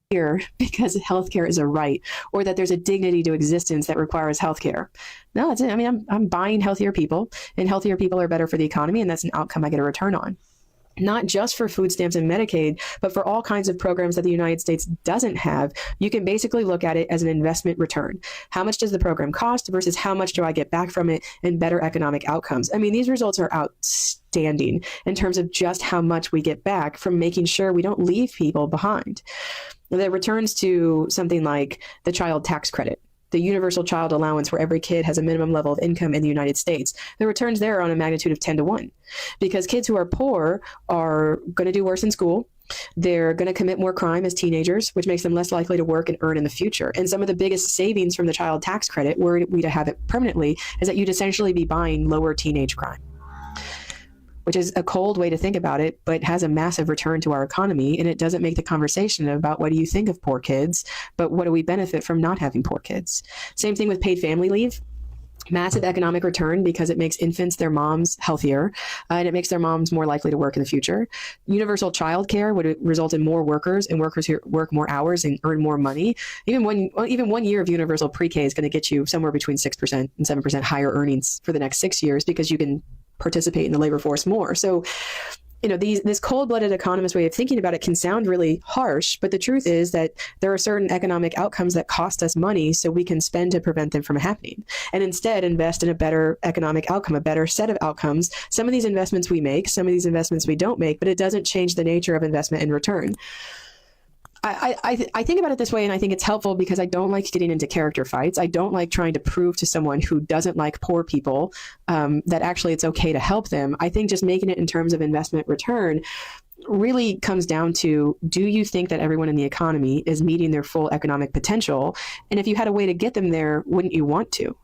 [SPEAKER 6] Here because healthcare is a right, or that there's a dignity to existence that requires healthcare. No, it's, I mean, I'm buying healthier people, and healthier people are better for the economy, and that's an outcome I get a return on. Not just for food stamps and Medicaid, but for all kinds of programs that the United States doesn't have. You can basically look at it as an investment return. How much does the program cost versus how much do I get back from it in better economic outcomes? I mean, these results are outstanding in terms of just how much we get back from making sure we don't leave people behind. The returns to something like the child tax credit, the universal child allowance where every kid has a minimum level of income in the United States, the returns there are on a magnitude of 10 to 1. Because kids who are poor are going to do worse in school. They're going to commit more crime as teenagers, which makes them less likely to work and earn in the future. And some of the biggest savings from the child tax credit, were we to have it permanently, is that you'd essentially be buying lower teenage crime, which is a cold way to think about it, but has a massive return to our economy. And it doesn't make the conversation about what do you think of poor kids, but what do we benefit from not having poor kids? Same thing with paid family leave. Massive economic return because it makes infants, their moms, healthier, and it makes their moms more likely to work in the future. Universal child care would result in more workers, and workers who work more hours and earn more money. Even 1 year of universal pre-K is going to get you somewhere between 6% and 7% higher earnings for the next 6 years because you can participate in the labor force more. So, this cold-blooded economist way of thinking about it can sound really harsh, but the truth is that there are certain economic outcomes that cost us money so we can spend to prevent them from happening, and instead invest in a better economic outcome, a better set of outcomes. Some of these investments we make, some of these investments we don't make, but it doesn't change the nature of investment and return. I think about it this way, and I think it's helpful because I don't like getting into character fights. I don't like trying to prove to someone who doesn't like poor people that actually it's okay to help them. I think just making it in terms of investment return really comes down to, do you think that everyone in the economy is meeting their full economic potential? And if you had a way to get them there, wouldn't you want to?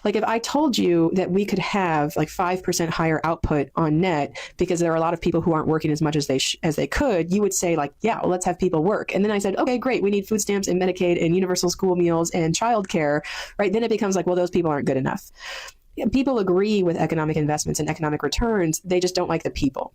[SPEAKER 6] Like if I told you that we could have like 5% higher output on net because there are a lot of people who aren't working as much as they could, you would say like, yeah, well, let's have people work. And then I said, okay, great. We need food stamps and Medicaid and universal school meals and childcare, right? Then it becomes like, well, those people aren't good enough. People agree with economic investments and economic returns. They just don't like the people.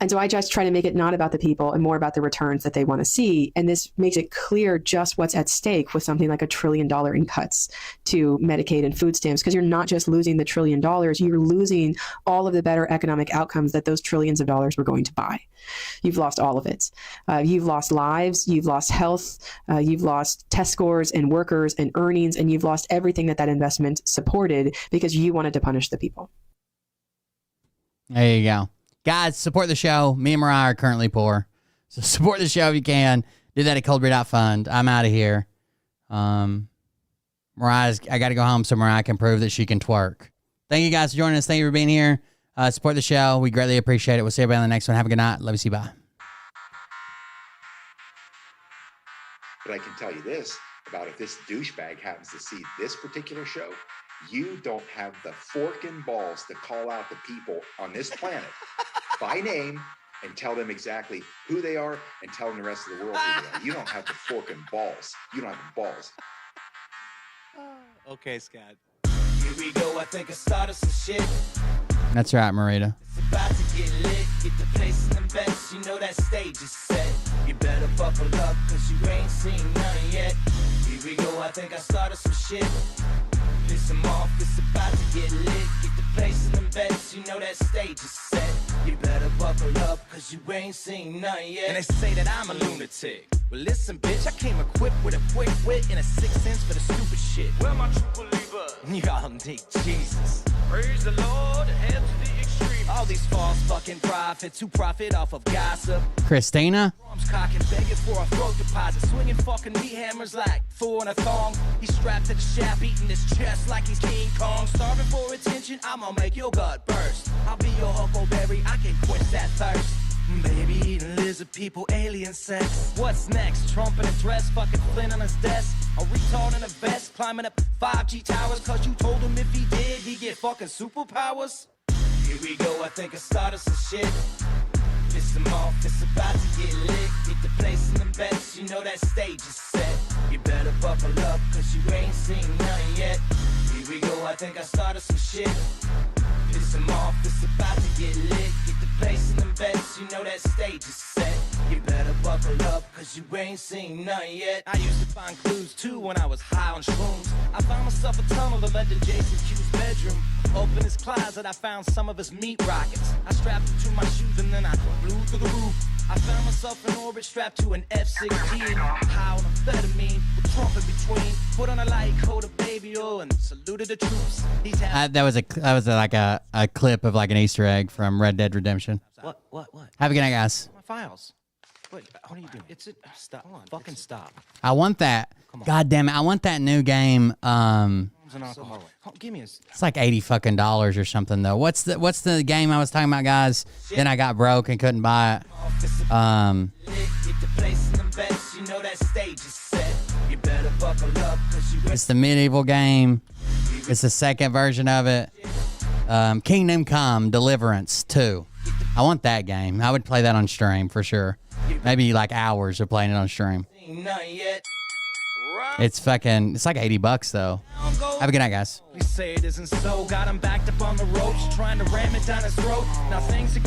[SPEAKER 6] And so I just try to make it not about the people and more about the returns that they want to see. And this makes it clear just what's at stake with something like $1 trillion in cuts to Medicaid and food stamps, because you're not just losing the $1 trillion, you're losing all of the better economic outcomes that those trillions of dollars were going to buy. You've lost all of it. You've lost lives, you've lost health, you've lost test scores and workers and earnings, and you've lost everything that investment supported because you wanted to punish the people.
[SPEAKER 1] There you go. Guys, support the show. Me and Mariah are currently poor. So support the show if you can. Do that at coldbeer.fund. I'm out of here. I got to go home so Mariah can prove that she can twerk. Thank you guys for joining us. Thank you for being here. Support the show. We greatly appreciate it. We'll see everybody on the next one. Have a good night. Love you. See you. Bye.
[SPEAKER 8] But I can tell you this about if this douchebag happens to see this particular show, you don't have the forking balls to call out the people on this planet by name and tell them exactly who they are and tell them the rest of the world who they are. You don't have the forking balls. You don't have the balls.
[SPEAKER 9] Okay, Scott.
[SPEAKER 23] Here we go. I think I started some shit.
[SPEAKER 1] That's right, Marita.
[SPEAKER 23] It's about to get lit. Get the place in the best. You know that stage is set. You better buckle up, cause you ain't seen none yet. Here we go. I think I started some shit. Piss them off, it's about to get lit. Get the place in them beds, you know that stage is set. You better buckle up, cause you ain't seen none yet.
[SPEAKER 24] And they say that I'm a lunatic. Well, listen, bitch, I came equipped with a quick wit and a 6th sense for the stupid shit.
[SPEAKER 23] Where my true believer?
[SPEAKER 24] Y'all need Jesus.
[SPEAKER 23] Praise the Lord, head to the extreme.
[SPEAKER 24] All these false fucking prophets who profit off of gossip.
[SPEAKER 1] Christina.
[SPEAKER 24] Drums cocking, begging for a throat deposit. Swinging fucking meat hammers like Thor in a thong. He's strapped to the shaft, eating his chest like he's King Kong. Starving for attention, I'ma make your gut burst. I'll be your huckleberry, I can quench that thirst. Baby eating lizard people, alien sex. What's next? Trump in a dress, fucking Flynn on his desk. A retard in a vest, climbing up 5G towers. Cause you told him if he did, he'd get fucking superpowers.
[SPEAKER 23] Here we go, I think I started some shit. Piss them off, it's about to get lit. Get the place in them beds, you know that stage is set. You better buckle up, cause you ain't seen none yet. Here we go, I think I started some shit. Piss them off, it's about to get lit. Get the place in them beds, you know that stage is set. You better buckle up, cause you ain't seen none yet.
[SPEAKER 24] I used to find clues too when I was high on shrooms. I found myself a tunnel that led to Jason Q's bedroom. Opened his closet, I found some of his meat rockets. I strapped it to my shoes and then I flew through the roof. I found myself in orbit strapped to an F-16. High on amphetamine, with Trump in between. Put on a light coat of baby oil and saluted the troops.
[SPEAKER 1] That was like a clip of like an Easter egg from Red Dead Redemption.
[SPEAKER 24] What?
[SPEAKER 1] Have a good night, guys.
[SPEAKER 24] My files. What are you doing? Stop. Fucking stop.
[SPEAKER 1] I want that. God damn it. I want that new game.
[SPEAKER 24] An alcoholic. Give me
[SPEAKER 1] It's like $80 fucking or something though. What's the game I was talking about, guys? Then I got broke and couldn't buy it. It's the medieval game. It's the second version of it. Kingdom Come Deliverance 2. I want that game. I would play that on stream for sure. Maybe like hours of playing it on stream. It's like $80 though. Have a good night, guys.
[SPEAKER 24] Please say it isn't so. Got him backed up on the ropes, trying to ram it down his throat. Now things are